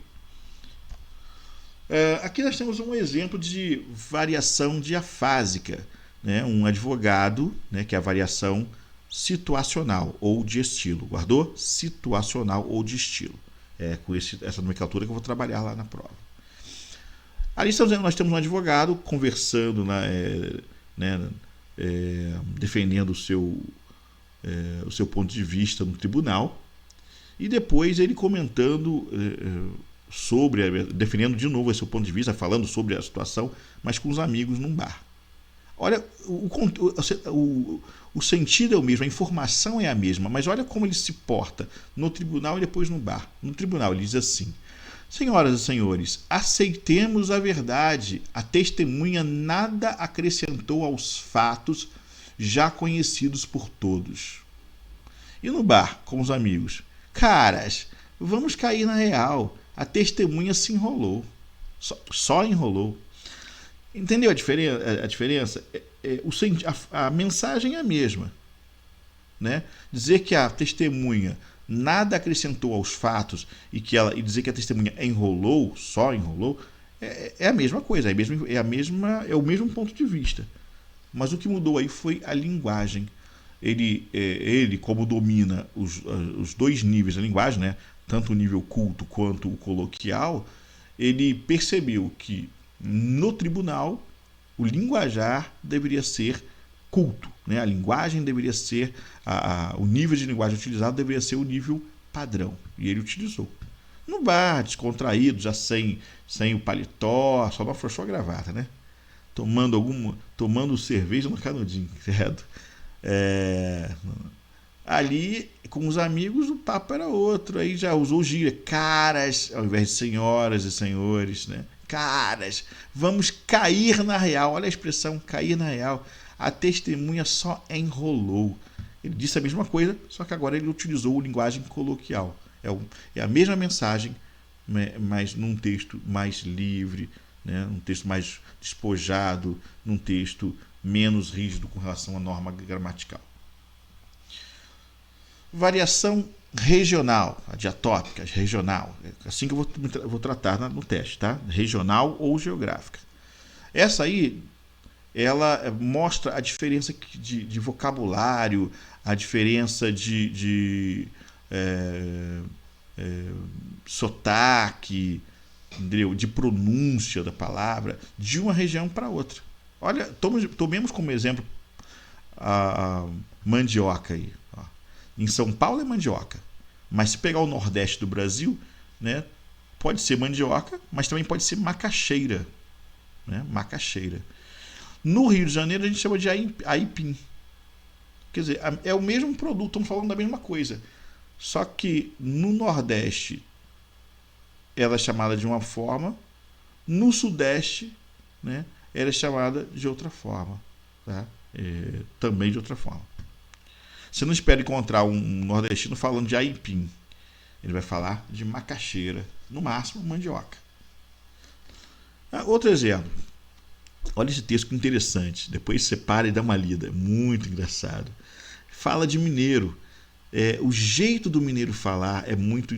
S1: Aqui nós temos um exemplo de variação diafásica, né? Um advogado, né, que é a variação situacional ou de estilo. Guardou? Situacional ou de estilo. Com essa nomenclatura que eu vou trabalhar lá na prova. Ali nós temos um advogado conversando, defendendo o seu ponto de vista no tribunal, e depois ele comentando defendendo de novo esse seu ponto de vista, falando sobre a situação, mas com os amigos num bar. Olha, o sentido é o mesmo, a informação é a mesma, mas olha como ele se porta no tribunal e depois no bar. No tribunal ele diz assim: senhoras e senhores, aceitemos a verdade. A testemunha nada acrescentou aos fatos já conhecidos por todos. E no bar, com os amigos: caras, vamos cair na real. A testemunha se enrolou. Só enrolou. Entendeu a diferença? A mensagem é a mesma, né? Dizer que a testemunha nada acrescentou aos fatos e dizer que a testemunha só enrolou, é a mesma coisa, é o mesmo ponto de vista. Mas o que mudou aí foi a linguagem. Ele como domina os dois níveis da linguagem, né? Tanto o nível culto quanto o coloquial, ele percebeu que no tribunal o linguajar deveria ser culto, né? A linguagem deveria ser, o nível de linguagem utilizado deveria ser o nível padrão, e ele utilizou. No bar, descontraído, já sem o paletó, só afrouxou a gravata, né? Tomando cerveja no canudinho, certo? Ali, com os amigos, o papo era outro. Aí já usou gíria, caras, ao invés de senhoras e senhores, né? Caras, vamos cair na real. Olha a expressão, cair na real. A testemunha só enrolou. Ele disse a mesma coisa, só que agora ele utilizou a linguagem coloquial. É a mesma mensagem, mas num texto mais livre, né? Num texto mais despojado, num texto menos rígido com relação à norma gramatical. Variação regional, a diatópica, regional, assim que eu vou tratar no teste, tá? Regional ou geográfica. Essa aí, ela mostra a diferença de vocabulário, a diferença de sotaque, entendeu? De pronúncia da palavra, de uma região para outra. Olha, tomemos como exemplo a mandioca aí. Ó. Em São Paulo é mandioca. Mas se pegar o Nordeste do Brasil, né, pode ser mandioca, mas também pode ser macaxeira. Né? Macaxeira. No Rio de Janeiro a gente chama de aipim. Quer dizer, é o mesmo produto, estamos falando da mesma coisa. Só que no Nordeste ela é chamada de uma forma, no Sudeste, né, ela é chamada de outra forma. Tá? Também de outra forma. Você não espera encontrar um nordestino falando de aipim. Ele vai falar de macaxeira, no máximo mandioca. Outro exemplo. Olha esse texto que interessante. Depois você para e dá uma lida. Muito engraçado. Fala de mineiro. O jeito do mineiro falar é muito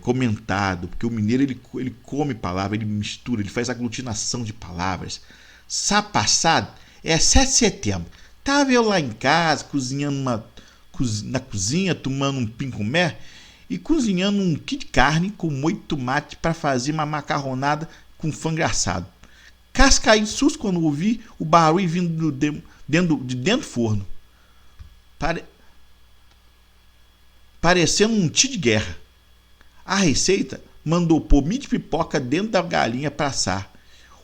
S1: comentado, porque o mineiro ele come palavras, ele mistura, ele faz aglutinação de palavras. Sábado passado é 7 de setembro. Estava eu lá em casa, cozinhando na cozinha, tomando um pincumé e cozinhando um quilo de carne com molho de tomate para fazer uma macarronada com frango assado. Cascaí de susto quando ouvi o barulho vindo de dentro do forno. Parecendo um tiro de guerra. A receita mandou pôr milho de pipoca dentro da galinha para assar.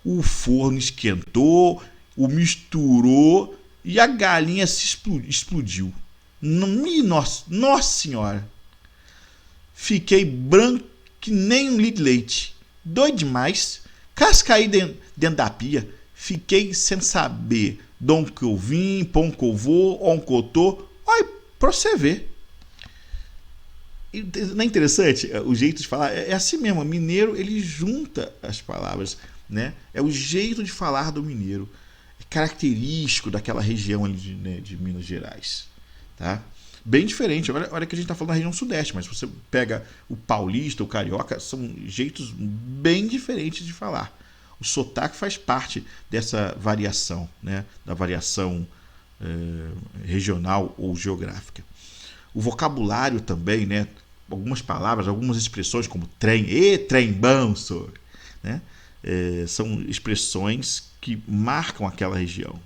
S1: O forno esquentou, o misturou e a galinha se explodiu. Nossa senhora! Fiquei branco que nem um litro de leite. Doido demais. Cascaí dentro da pia. Fiquei sem saber de onde que eu vim, pra onde que eu vou, onde que eu tô. Olha, pra você ver. Não é interessante o jeito de falar? É assim mesmo. O mineiro, ele junta as palavras, né? É o jeito de falar do mineiro. É característico daquela região ali de Minas Gerais. Tá? Bem diferente. Olha que a gente está falando da região sudeste, mas se você pega o paulista, o carioca, são jeitos bem diferentes de falar. O sotaque faz parte dessa variação, né? Da variação regional ou geográfica. O vocabulário também, né? Algumas palavras, algumas expressões como trem, trem bom, senhor, né? São expressões que marcam aquela região.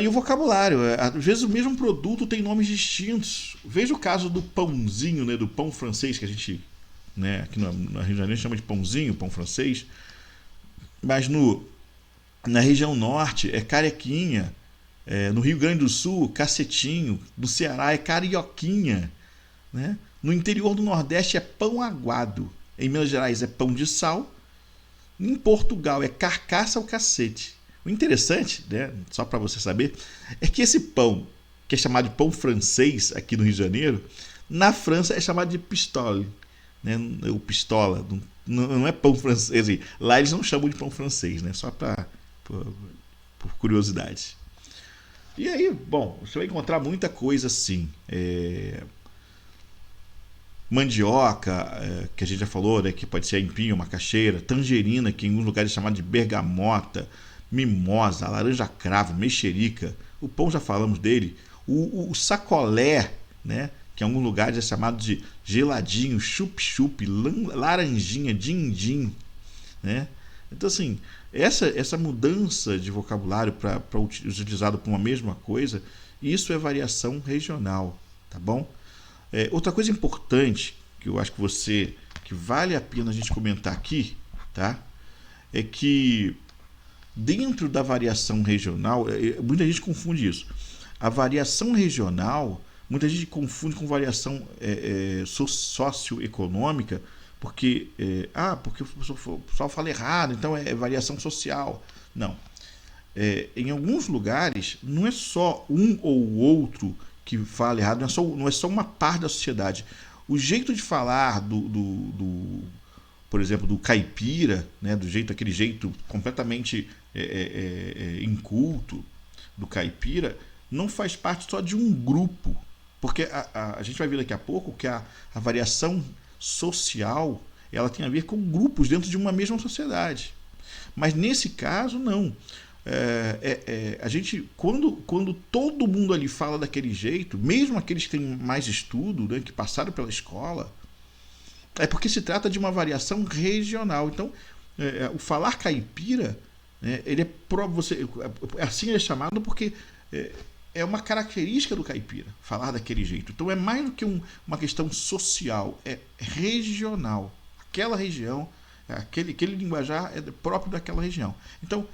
S1: E o vocabulário, às vezes o mesmo produto tem nomes distintos. Veja o caso do pãozinho, né, do pão francês, que a gente, né, aqui na Rio de Janeiro chama de pãozinho, pão francês, mas na região norte é carequinha, no Rio Grande do Sul, cacetinho, no Ceará é carioquinha, né? No interior do Nordeste é pão aguado, em Minas Gerais é pão de sal, em Portugal é carcaça ou cacete. O interessante, né, só para você saber, é que esse pão, que é chamado de pão francês aqui no Rio de Janeiro, na França é chamado de pistole, né? O pistola, não é pão francês. Lá eles não chamam de pão francês, né? Só por curiosidade. E aí, bom, você vai encontrar muita coisa assim. Mandioca, que a gente já falou, né, que pode ser aipim ou macaxeira, tangerina, que em alguns lugares é chamada de bergamota, mimosa, laranja cravo, mexerica, o pão já falamos dele, o sacolé, né, que em alguns lugares é chamado de geladinho, chup-chup, laranjinha, din-din, né? Então assim, essa mudança de vocabulário para utilizado para uma mesma coisa, isso é variação regional, tá bom? Outra coisa importante que eu acho que vale a pena a gente comentar aqui, tá? É que dentro da variação regional, muita gente confunde isso. A variação regional, muita gente confunde com variação socioeconômica, porque o pessoal fala errado, então é variação social. Não. Em alguns lugares, não é só um ou outro que fala errado, não é só uma parte da sociedade. O jeito de falar por exemplo, do caipira, né, aquele jeito completamente inculto do caipira, não faz parte só de um grupo. Porque a gente vai ver daqui a pouco que a variação social ela tem a ver com grupos dentro de uma mesma sociedade. Mas nesse caso, não. A gente, quando todo mundo ali fala daquele jeito, mesmo aqueles que têm mais estudo, né, que passaram pela escola, é porque se trata de uma variação regional. Então, o falar caipira, né, ele assim ele é chamado porque é uma característica do caipira, falar daquele jeito. Então é mais do que uma questão social, é regional. Aquela região, aquele linguajar é próprio daquela região. Então,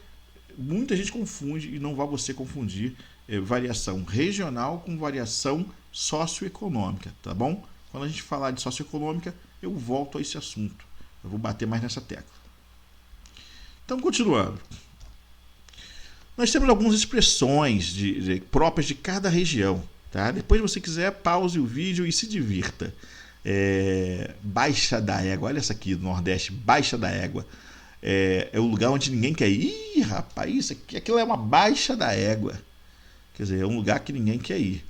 S1: muita gente confunde, e não vai você confundir variação regional com variação socioeconômica, tá bom? Quando a gente falar de socioeconômica, eu volto a esse assunto. Eu vou bater mais nessa tecla. Então, continuando. Nós temos algumas expressões próprias de cada região. Tá? Depois, se você quiser, pause o vídeo e se divirta. Baixa da Égua. Olha essa aqui do Nordeste. Baixa da Égua. É o lugar onde ninguém quer ir. Ih, rapaz, aquilo é uma baixa da égua. Quer dizer, é um lugar que ninguém quer ir.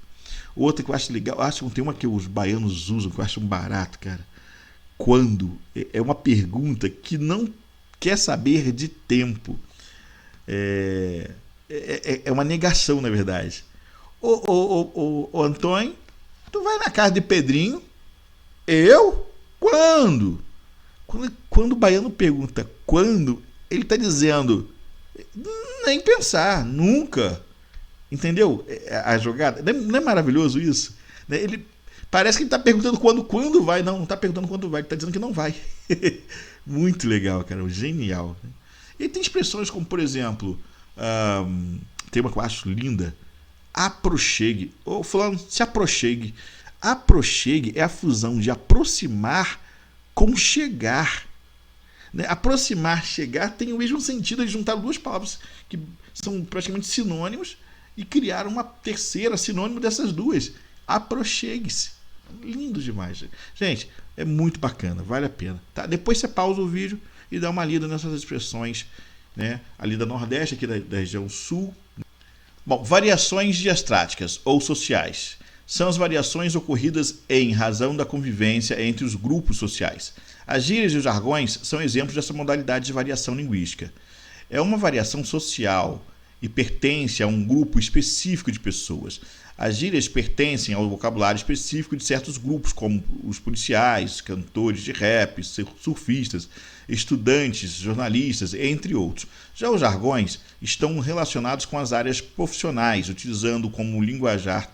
S1: Outra que eu acho legal, acho que tem uma que os baianos usam, que eu acho um barato, cara. Quando? É uma pergunta que não quer saber de tempo. É uma negação, na verdade. Ô Antônio, tu vai na casa de Pedrinho? Eu? Quando? Quando o baiano pergunta quando, ele está dizendo nem pensar, nunca. Entendeu? A jogada. Não é maravilhoso isso? Ele parece que ele está perguntando quando vai. Não está perguntando quando vai, ele está dizendo que não vai. Muito legal, cara. Genial. E tem expressões como, por exemplo, tem uma que eu acho linda. Aproxegue. Ô, fulano, se aproxegue. Aproxegue é a fusão de aproximar com chegar. Aproximar, chegar tem o mesmo sentido de juntar duas palavras que são praticamente sinônimos e criar uma terceira sinônimo dessas duas. Aproxegue-se. Lindo demais. Gente, é muito bacana, vale a pena. Tá? Depois você pausa o vídeo e dá uma lida nessas expressões, né? Ali da Nordeste, aqui da região Sul. Bom, variações diastráticas ou sociais são as variações ocorridas em razão da convivência entre os grupos sociais. As gírias e os jargões são exemplos dessa modalidade de variação linguística. É uma variação social e pertence a um grupo específico de pessoas. As gírias pertencem ao vocabulário específico de certos grupos, como os policiais, cantores de rap, surfistas, estudantes, jornalistas, entre outros. Já os jargões estão relacionados com as áreas profissionais, utilizando como linguajar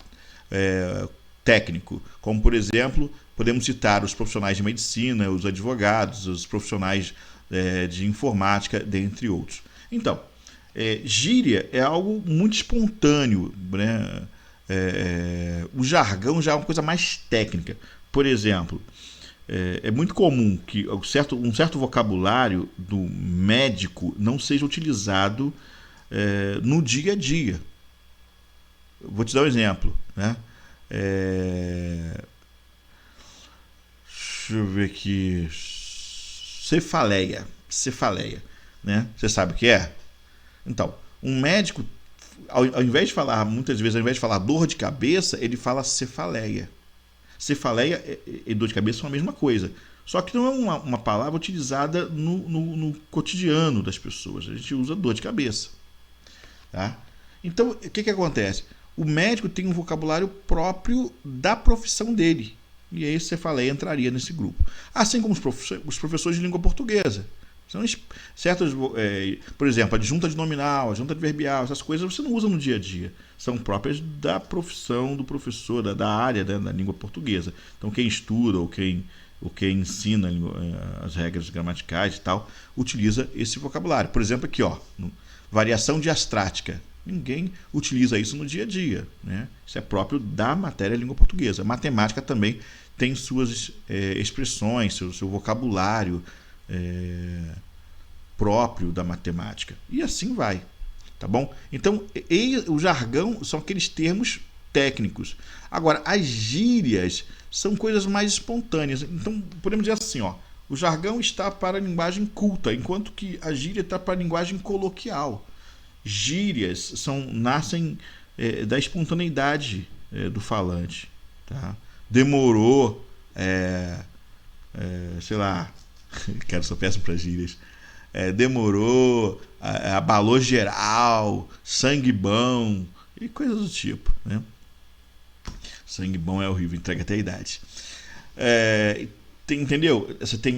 S1: técnico, como por exemplo, podemos citar os profissionais de medicina, os advogados, os profissionais de informática, dentre outros. Então, gíria é algo muito espontâneo, né? O jargão já é uma coisa mais técnica. Por exemplo, é muito comum que um certo vocabulário do médico não seja utilizado no dia a dia. Vou te dar um exemplo, né? Deixa eu ver aqui. Cefaleia, né? Você sabe o que é? Então, um médico, ao invés de falar, muitas vezes, ao invés de falar dor de cabeça, ele fala cefaleia. Cefaleia e dor de cabeça são a mesma coisa. Só que não é uma palavra utilizada no cotidiano das pessoas. A gente usa dor de cabeça. Tá? Então, o que acontece? O médico tem um vocabulário próprio da profissão dele. E aí cefaleia entraria nesse grupo. Assim como os professores de língua portuguesa. São certos, por exemplo, adjunta de nominal, adjunta de verbial, essas coisas você não usa no dia a dia. São próprias da profissão do professor, da área, né, da língua portuguesa. Então quem estuda ou quem ensina as regras gramaticais e tal, utiliza esse vocabulário. Por exemplo, aqui, ó, variação diastrática. Ninguém utiliza isso no dia a dia, né? Isso é próprio da matéria língua portuguesa. A matemática também tem suas expressões, seu vocabulário próprio da matemática. E assim vai, tá bom? Então, o jargão são aqueles termos técnicos. Agora, as gírias são coisas mais espontâneas. Então, podemos dizer assim, ó, o jargão está para a linguagem culta, enquanto que a gíria está para a linguagem coloquial. Gírias nascem da espontaneidade do falante. Tá? Demorou, sei lá, quero só péssimo para gírias. Demorou, abalou geral, sangue bom e coisas do tipo. Né? Sangue bom é horrível, entrega até a idade. Entendeu? Você tem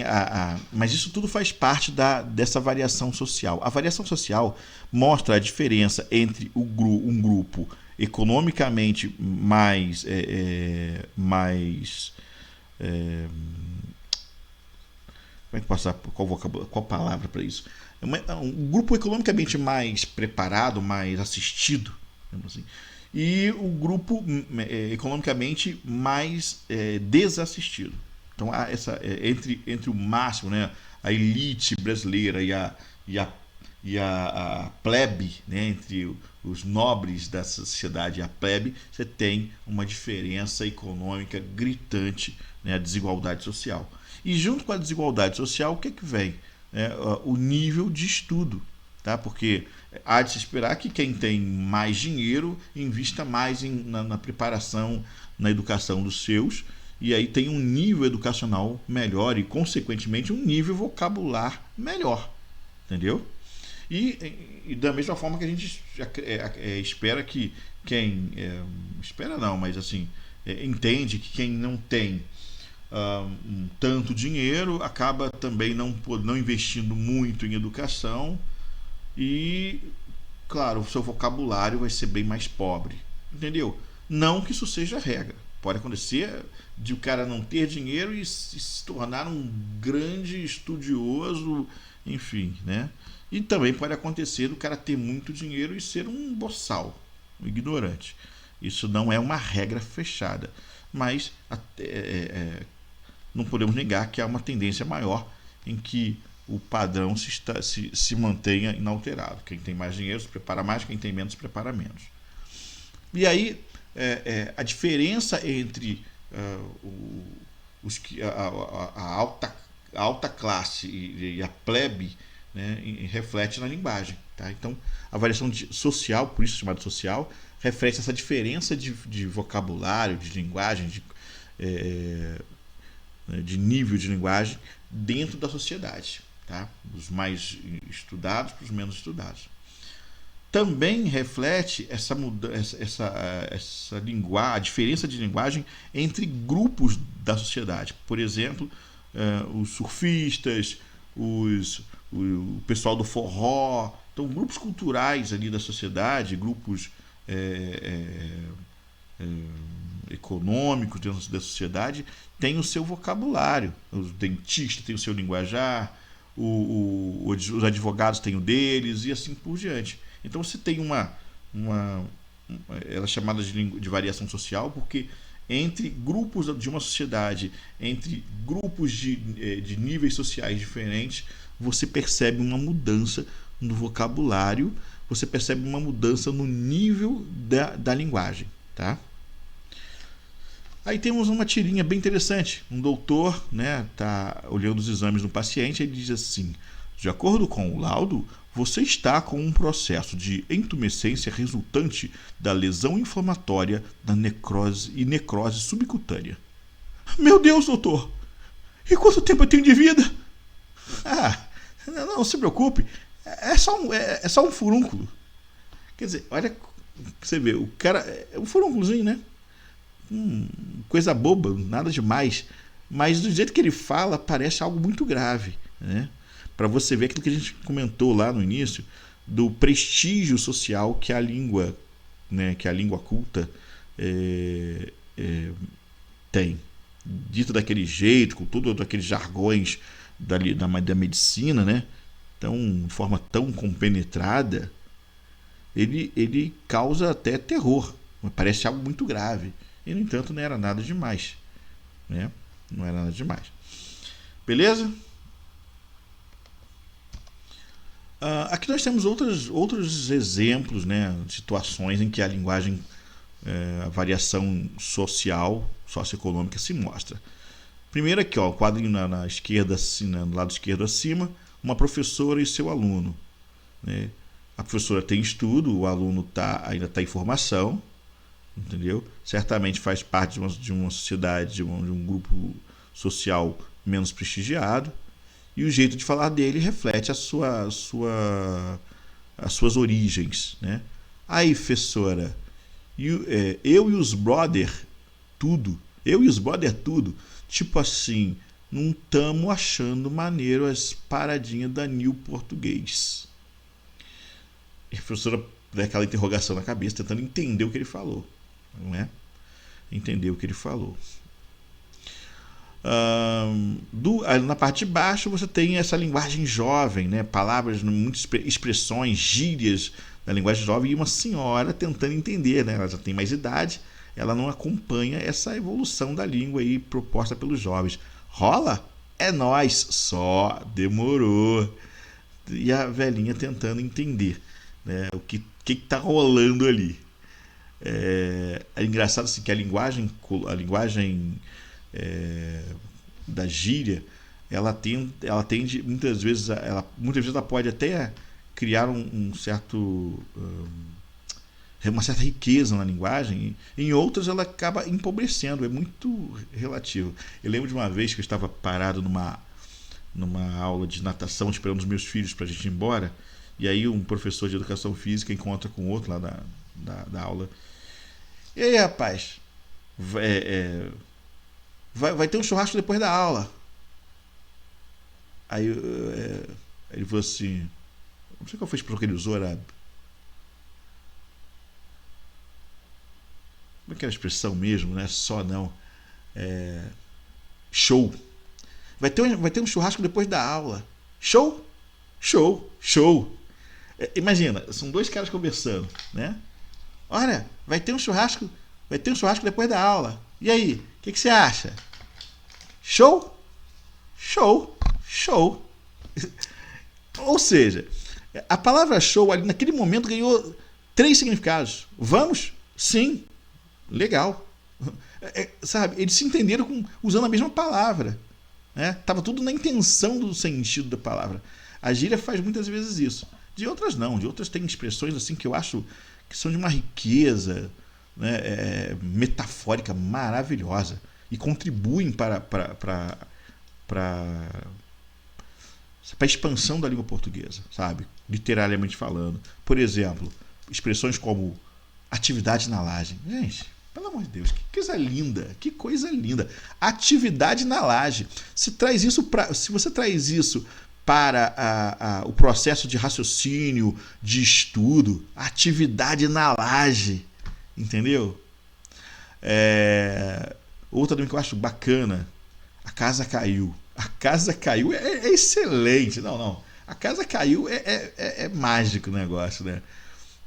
S1: mas isso tudo faz parte dessa variação social. A variação social mostra a diferença entre um grupo economicamente como é que passar qual palavra para isso? Um grupo economicamente mais preparado, mais assistido, assim, e o grupo economicamente mais desassistido. Então, entre o máximo, né, a elite brasileira e a, a plebe, né, entre os nobres da sociedade e a plebe, você tem uma diferença econômica gritante, né, a desigualdade social. E junto com a desigualdade social, o que é que vem? O nível de estudo. Tá? Porque há de se esperar que quem tem mais dinheiro invista mais na preparação, na educação dos seus, e aí tem um nível educacional melhor e, consequentemente, um nível vocabular melhor. Entendeu? E da mesma forma que a gente espera que quem. Espera não, mas assim, entende que quem não tem tanto dinheiro acaba também não investindo muito em educação e, claro, o seu vocabulário vai ser bem mais pobre. Entendeu? Não que isso seja regra. Pode acontecer de o cara não ter dinheiro e se tornar um grande estudioso, enfim, né? E também pode acontecer do cara ter muito dinheiro e ser um boçal, um ignorante. Isso não é uma regra fechada, mas não podemos negar que há uma tendência maior em que o padrão se mantenha inalterado. Quem tem mais dinheiro se prepara mais, quem tem menos se prepara menos. E aí, a diferença entre a alta classe e a plebe, né, reflete na linguagem. Tá? Então, a variação social, por isso chamada social, reflete essa diferença de vocabulário, de linguagem, de nível de linguagem dentro da sociedade. Tá? Dos mais estudados para os menos estudados. Também reflete essa a diferença de linguagem entre grupos da sociedade. Por exemplo, os surfistas, o pessoal do forró. Então, grupos culturais ali da sociedade, grupos econômicos dentro da sociedade, têm o seu vocabulário. Os dentistas têm o seu linguajar, os advogados têm o deles e assim por diante. Então você tem ela é chamada de variação social porque entre grupos de uma sociedade, entre grupos de níveis sociais diferentes, você percebe uma mudança no vocabulário, você percebe uma mudança no nível da linguagem. Tá? Aí temos uma tirinha bem interessante. Um doutor, né, tá olhando os exames do paciente e ele diz assim: de acordo com o laudo, você está com um processo de entumescência resultante da lesão inflamatória da necrose subcutânea. Meu Deus, doutor! E quanto tempo eu tenho de vida? Ah, não se preocupe. É só um furúnculo. Quer dizer, olha, você vê, o cara. É um furúnculozinho, né? Coisa boba, nada demais. Mas do jeito que ele fala, parece algo muito grave, né? Para você ver aquilo que a gente comentou lá no início, do prestígio social que a língua, né, que a língua culta tem. Dito daquele jeito, com todos aqueles jargões da medicina, né? Então, de forma tão compenetrada, ele causa até terror. Parece algo muito grave. E, no entanto, não era nada demais. Né? Não era nada demais. Beleza? Aqui nós temos outros exemplos, né, de situações em que a linguagem, a variação social, socioeconômica se mostra. Primeiro aqui, ó, o quadrinho na esquerda, assim, no lado esquerdo acima, uma professora e seu aluno. Né? A professora tem estudo, o aluno ainda está em formação, entendeu? Certamente faz parte de uma sociedade, de um grupo social menos prestigiado. E o jeito de falar dele reflete as suas origens. Né? Aí, professora, eu e os brother, tudo. Eu e os brother, tudo. Tipo assim, não estamos achando maneiro as paradinhas da New Português. E a professora daquela interrogação na cabeça, tentando entender o que ele falou, não é? Entender o que ele falou. Na parte de baixo você tem essa linguagem jovem, né? Palavras, muitas expressões, gírias da linguagem jovem, e uma senhora tentando entender, né? Ela já tem mais idade, ela não acompanha essa evolução da língua aí proposta pelos jovens. Rola? É nós, só demorou. E a velhinha tentando entender, né? O que está rolando ali. É engraçado assim, que a linguagem da gíria, ela tende muitas vezes ela pode até criar uma certa riqueza na linguagem, e em outras ela acaba empobrecendo, é muito relativo. Eu lembro de uma vez que eu estava parado numa aula de natação esperando os meus filhos para a gente ir embora, e aí um professor de educação física encontra com outro lá da aula. E aí, rapaz, vai ter um churrasco depois da aula. Aí ele falou assim, não sei qual foi a expressão que ele usou, era... Como é que era a expressão mesmo, né? Só não. Show. Vai ter um churrasco depois da aula. Show? Show. Show. Imagina, são dois caras conversando, né? Olha, vai ter um churrasco depois da aula. E aí, o que você acha? Show? Show. Show. Ou seja, a palavra show ali naquele momento ganhou 3 significados. Vamos? Sim. Legal. Sabe, eles se entenderam usando a mesma palavra. Estava tudo na intenção do sentido da palavra. A gíria faz muitas vezes isso. De outras não. De outras tem expressões assim que eu acho que são de uma riqueza, né, metafórica maravilhosa e contribuem para a expansão da língua portuguesa, sabe? Literariamente falando. Por exemplo, expressões como atividade na laje. Gente, pelo amor de Deus, que coisa linda, que coisa linda. Atividade na laje. Se você traz isso para o processo de raciocínio, de estudo, atividade na laje, entendeu? Outra também que eu acho bacana, a casa caiu. A casa caiu é excelente. Não. A casa caiu é mágico o negócio, né?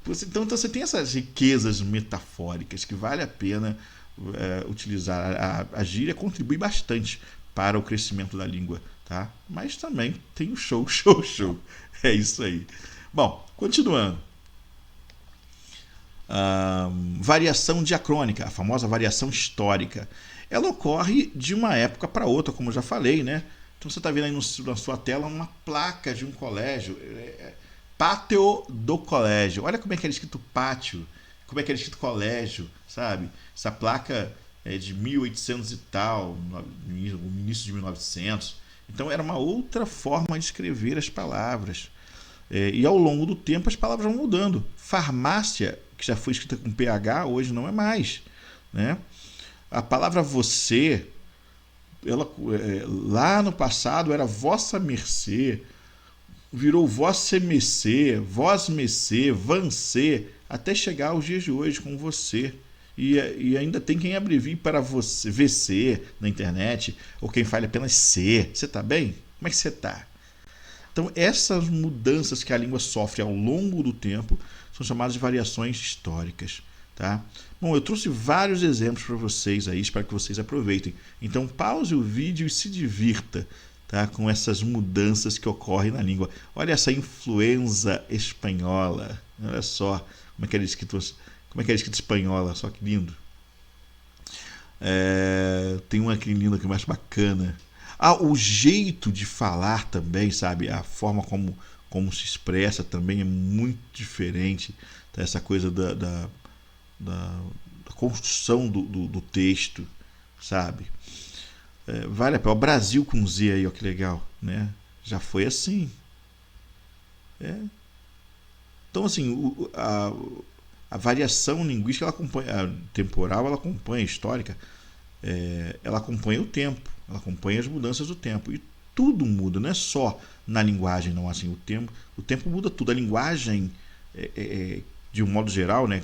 S1: Então você tem essas riquezas metafóricas que vale a pena utilizar. A gíria contribui bastante para o crescimento da língua, tá? Mas também tem o show. É isso aí. Bom, continuando. Variação diacrônica, a famosa variação histórica. Ela ocorre de uma época para outra, como eu já falei, né? Então você está vendo aí na sua tela uma placa de um colégio, pátio do colégio. Olha como é que era escrito pátio, como é que era escrito colégio, sabe? Essa placa é de 1800 e tal, no início de 1900. Então era uma outra forma de escrever as palavras. E ao longo do tempo as palavras vão mudando. Farmácia, que já foi escrita com PH, hoje não é mais, né? A palavra você, lá no passado era vossa mercê, virou vossa mercê, vós mercê, vancê, até chegar aos dias de hoje com você. E ainda tem quem abrevie para você, VC na internet, ou quem fale apenas C. Você está bem? Como é que você está? Então, essas mudanças que a língua sofre ao longo do tempo são chamadas de variações históricas. Tá? Bom, eu trouxe vários exemplos para vocês aí, espero que vocês aproveitem. Então, pause o vídeo e se divirta, tá? Com essas mudanças que ocorrem na língua. Olha essa influenza espanhola. Olha só como é que era escrito espanhola, só que lindo. Tem uma aqui linda que eu acho bacana. O jeito de falar também, sabe? A forma como se expressa também é muito diferente. Tá? Essa coisa da construção do texto, sabe? Vale a pena. O Brasil com Z aí, ó, que legal, né? Já foi assim. Então, assim, a variação linguística, ela acompanha, a temporal, ela acompanha a histórica, ela acompanha o tempo, ela acompanha as mudanças do tempo. E tudo muda, não é só na linguagem, não. Assim, o tempo muda tudo. A linguagem de um modo geral, né,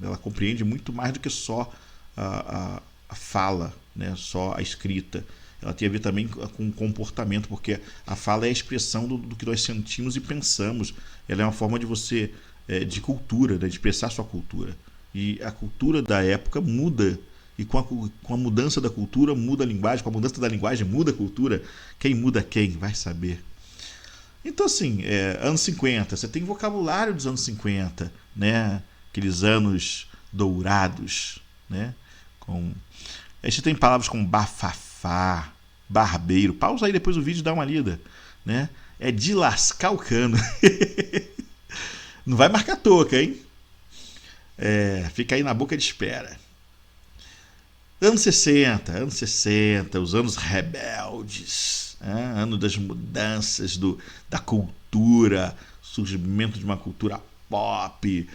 S1: ela compreende muito mais do que só a fala, né, só a escrita. Ela tem a ver também com o comportamento, porque a fala é a expressão do que nós sentimos e pensamos. Ela é uma forma de você, de cultura, né, de expressar sua cultura. E a cultura da época muda. E com a mudança da cultura, muda a linguagem. Com a mudança da linguagem, muda a cultura. Quem muda quem? Vai saber. Então, assim, anos 50, você tem vocabulário dos anos 50, né? Aqueles anos dourados, né? Aí você tem palavras como bafafá, barbeiro. Pausa aí depois do vídeo e dá uma lida, né? É de lascar o cano. Não vai marcar toca, hein? Fica aí na boca de espera. Anos 60, os anos rebeldes, ano das mudanças da cultura, surgimento de uma cultura pop,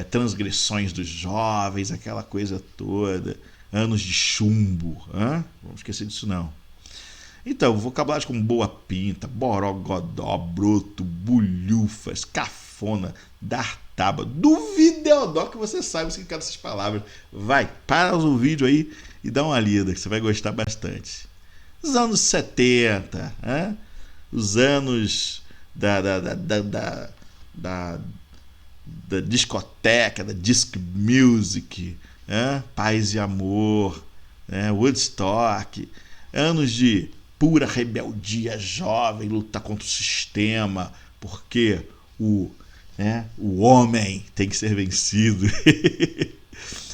S1: transgressões dos jovens, aquela coisa toda, anos de chumbo, vamos esquecer disso não. Então, vocabulários como boa pinta, borogodó, broto, bulhufas, cafona, dar tábua. Duvideodó que você sabe o significado dessas palavras. Vai, para o vídeo aí e dá uma lida, que você vai gostar bastante. Os anos 70, os anos da discoteca, da disc music, paz e amor, Woodstock, anos de pura rebeldia jovem, lutar contra o sistema, porque o homem tem que ser vencido.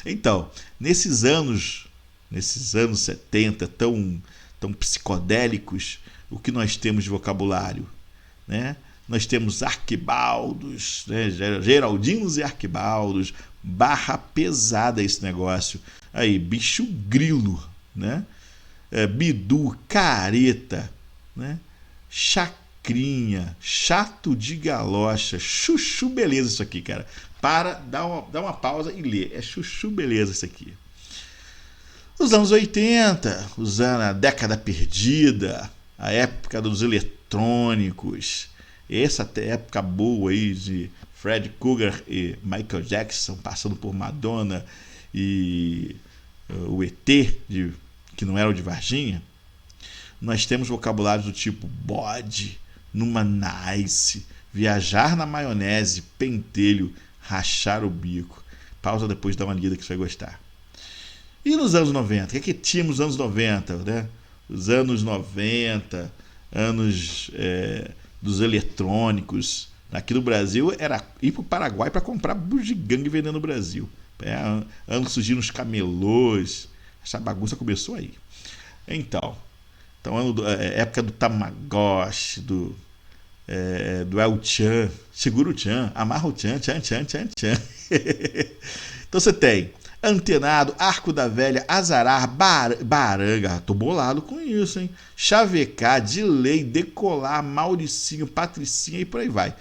S1: Então, nesses anos 70 tão psicodélicos, o que nós temos de vocabulário, né? Nós temos arquibaldos, né? Geraldinos e arquibaldos, barra pesada esse negócio. Aí, bicho grilo, né? Bidu, careta, né? Chacrinha, chato de galocha, chuchu beleza isso aqui, cara. Dá uma pausa e lê. É chuchu beleza isso aqui. Os anos 80, a década perdida, a época dos eletrônicos, essa época boa aí de Fred Cougar e Michael Jackson, passando por Madonna e o ET, que não era o de Varginha. Nós temos vocabulários do tipo bode, numa nice, viajar na maionese, pentelho, rachar o bico. Pausa depois, dá uma lida que você vai gostar. E nos anos 90? O que tínhamos nos anos 90? Né? Os anos 90, anos dos eletrônicos. Aqui no Brasil era ir para o Paraguai para comprar bugiganga e vender no Brasil. Anos surgiram os camelôs. Essa bagunça começou aí. Então época do Tamagotchi, do El-chan, segura o chan, amarra o chan. Então você tem antenado, arco da velha, azarar, baranga, tô bolado com isso, hein? Chavecar, delay, decolar, Mauricinho, Patricinha e por aí vai.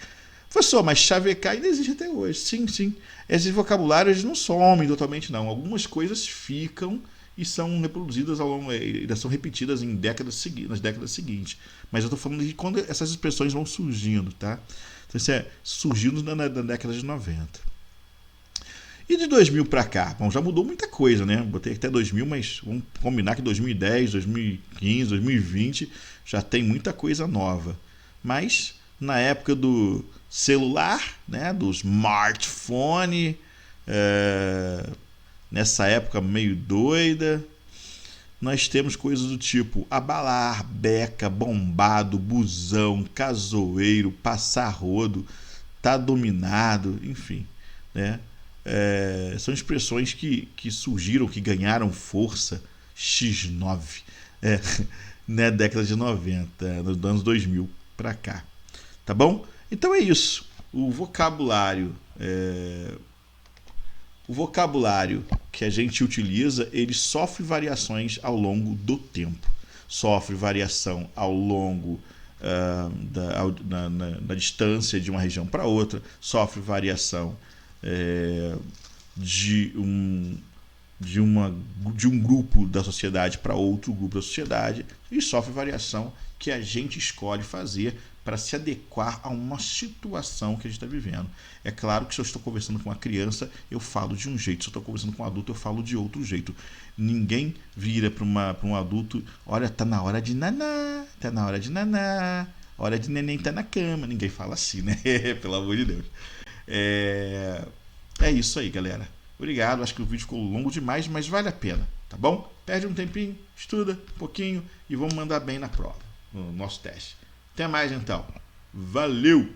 S1: Professor, mas chavecar ainda existe até hoje. Sim. Esses vocabulários não somem totalmente, não. Algumas coisas ficam e são reproduzidas ao longo, ainda são repetidas nas décadas seguintes. Mas eu estou falando de quando essas expressões vão surgindo, tá? Então isso surgindo na década de 90. E de 2000 para cá? Bom, já mudou muita coisa, né? Botei até 2000, mas vamos combinar que 2010, 2015, 2020 já tem muita coisa nova. Mas na época do celular, né? Do smartphone, nessa época meio doida, nós temos coisas do tipo abalar, beca, bombado, busão, casoeiro, passar rodo, tá dominado, enfim, né? São expressões que surgiram, que ganharam força, X9, na década de 90, nos anos 2000 para cá, tá bom? Então é isso, o vocabulário que a gente utiliza, ele sofre variações ao longo do tempo. Sofre variação ao longo na distância de uma região para outra, sofre variação de de um grupo da sociedade para outro grupo da sociedade e sofre variação que a gente escolhe fazer para se adequar a uma situação que a gente está vivendo. É claro que se eu estou conversando com uma criança, eu falo de um jeito. Se eu estou conversando com um adulto, eu falo de outro jeito. Ninguém vira para um adulto, olha, tá na hora de naná, tá na hora de naná, hora de neném tá na cama. Ninguém fala assim, né? Pelo amor de Deus. É isso aí, galera. Obrigado, acho que o vídeo ficou longo demais, mas vale a pena, tá bom? Perde um tempinho, estuda um pouquinho e vamos mandar bem na prova, no nosso teste. Até mais então. Valeu!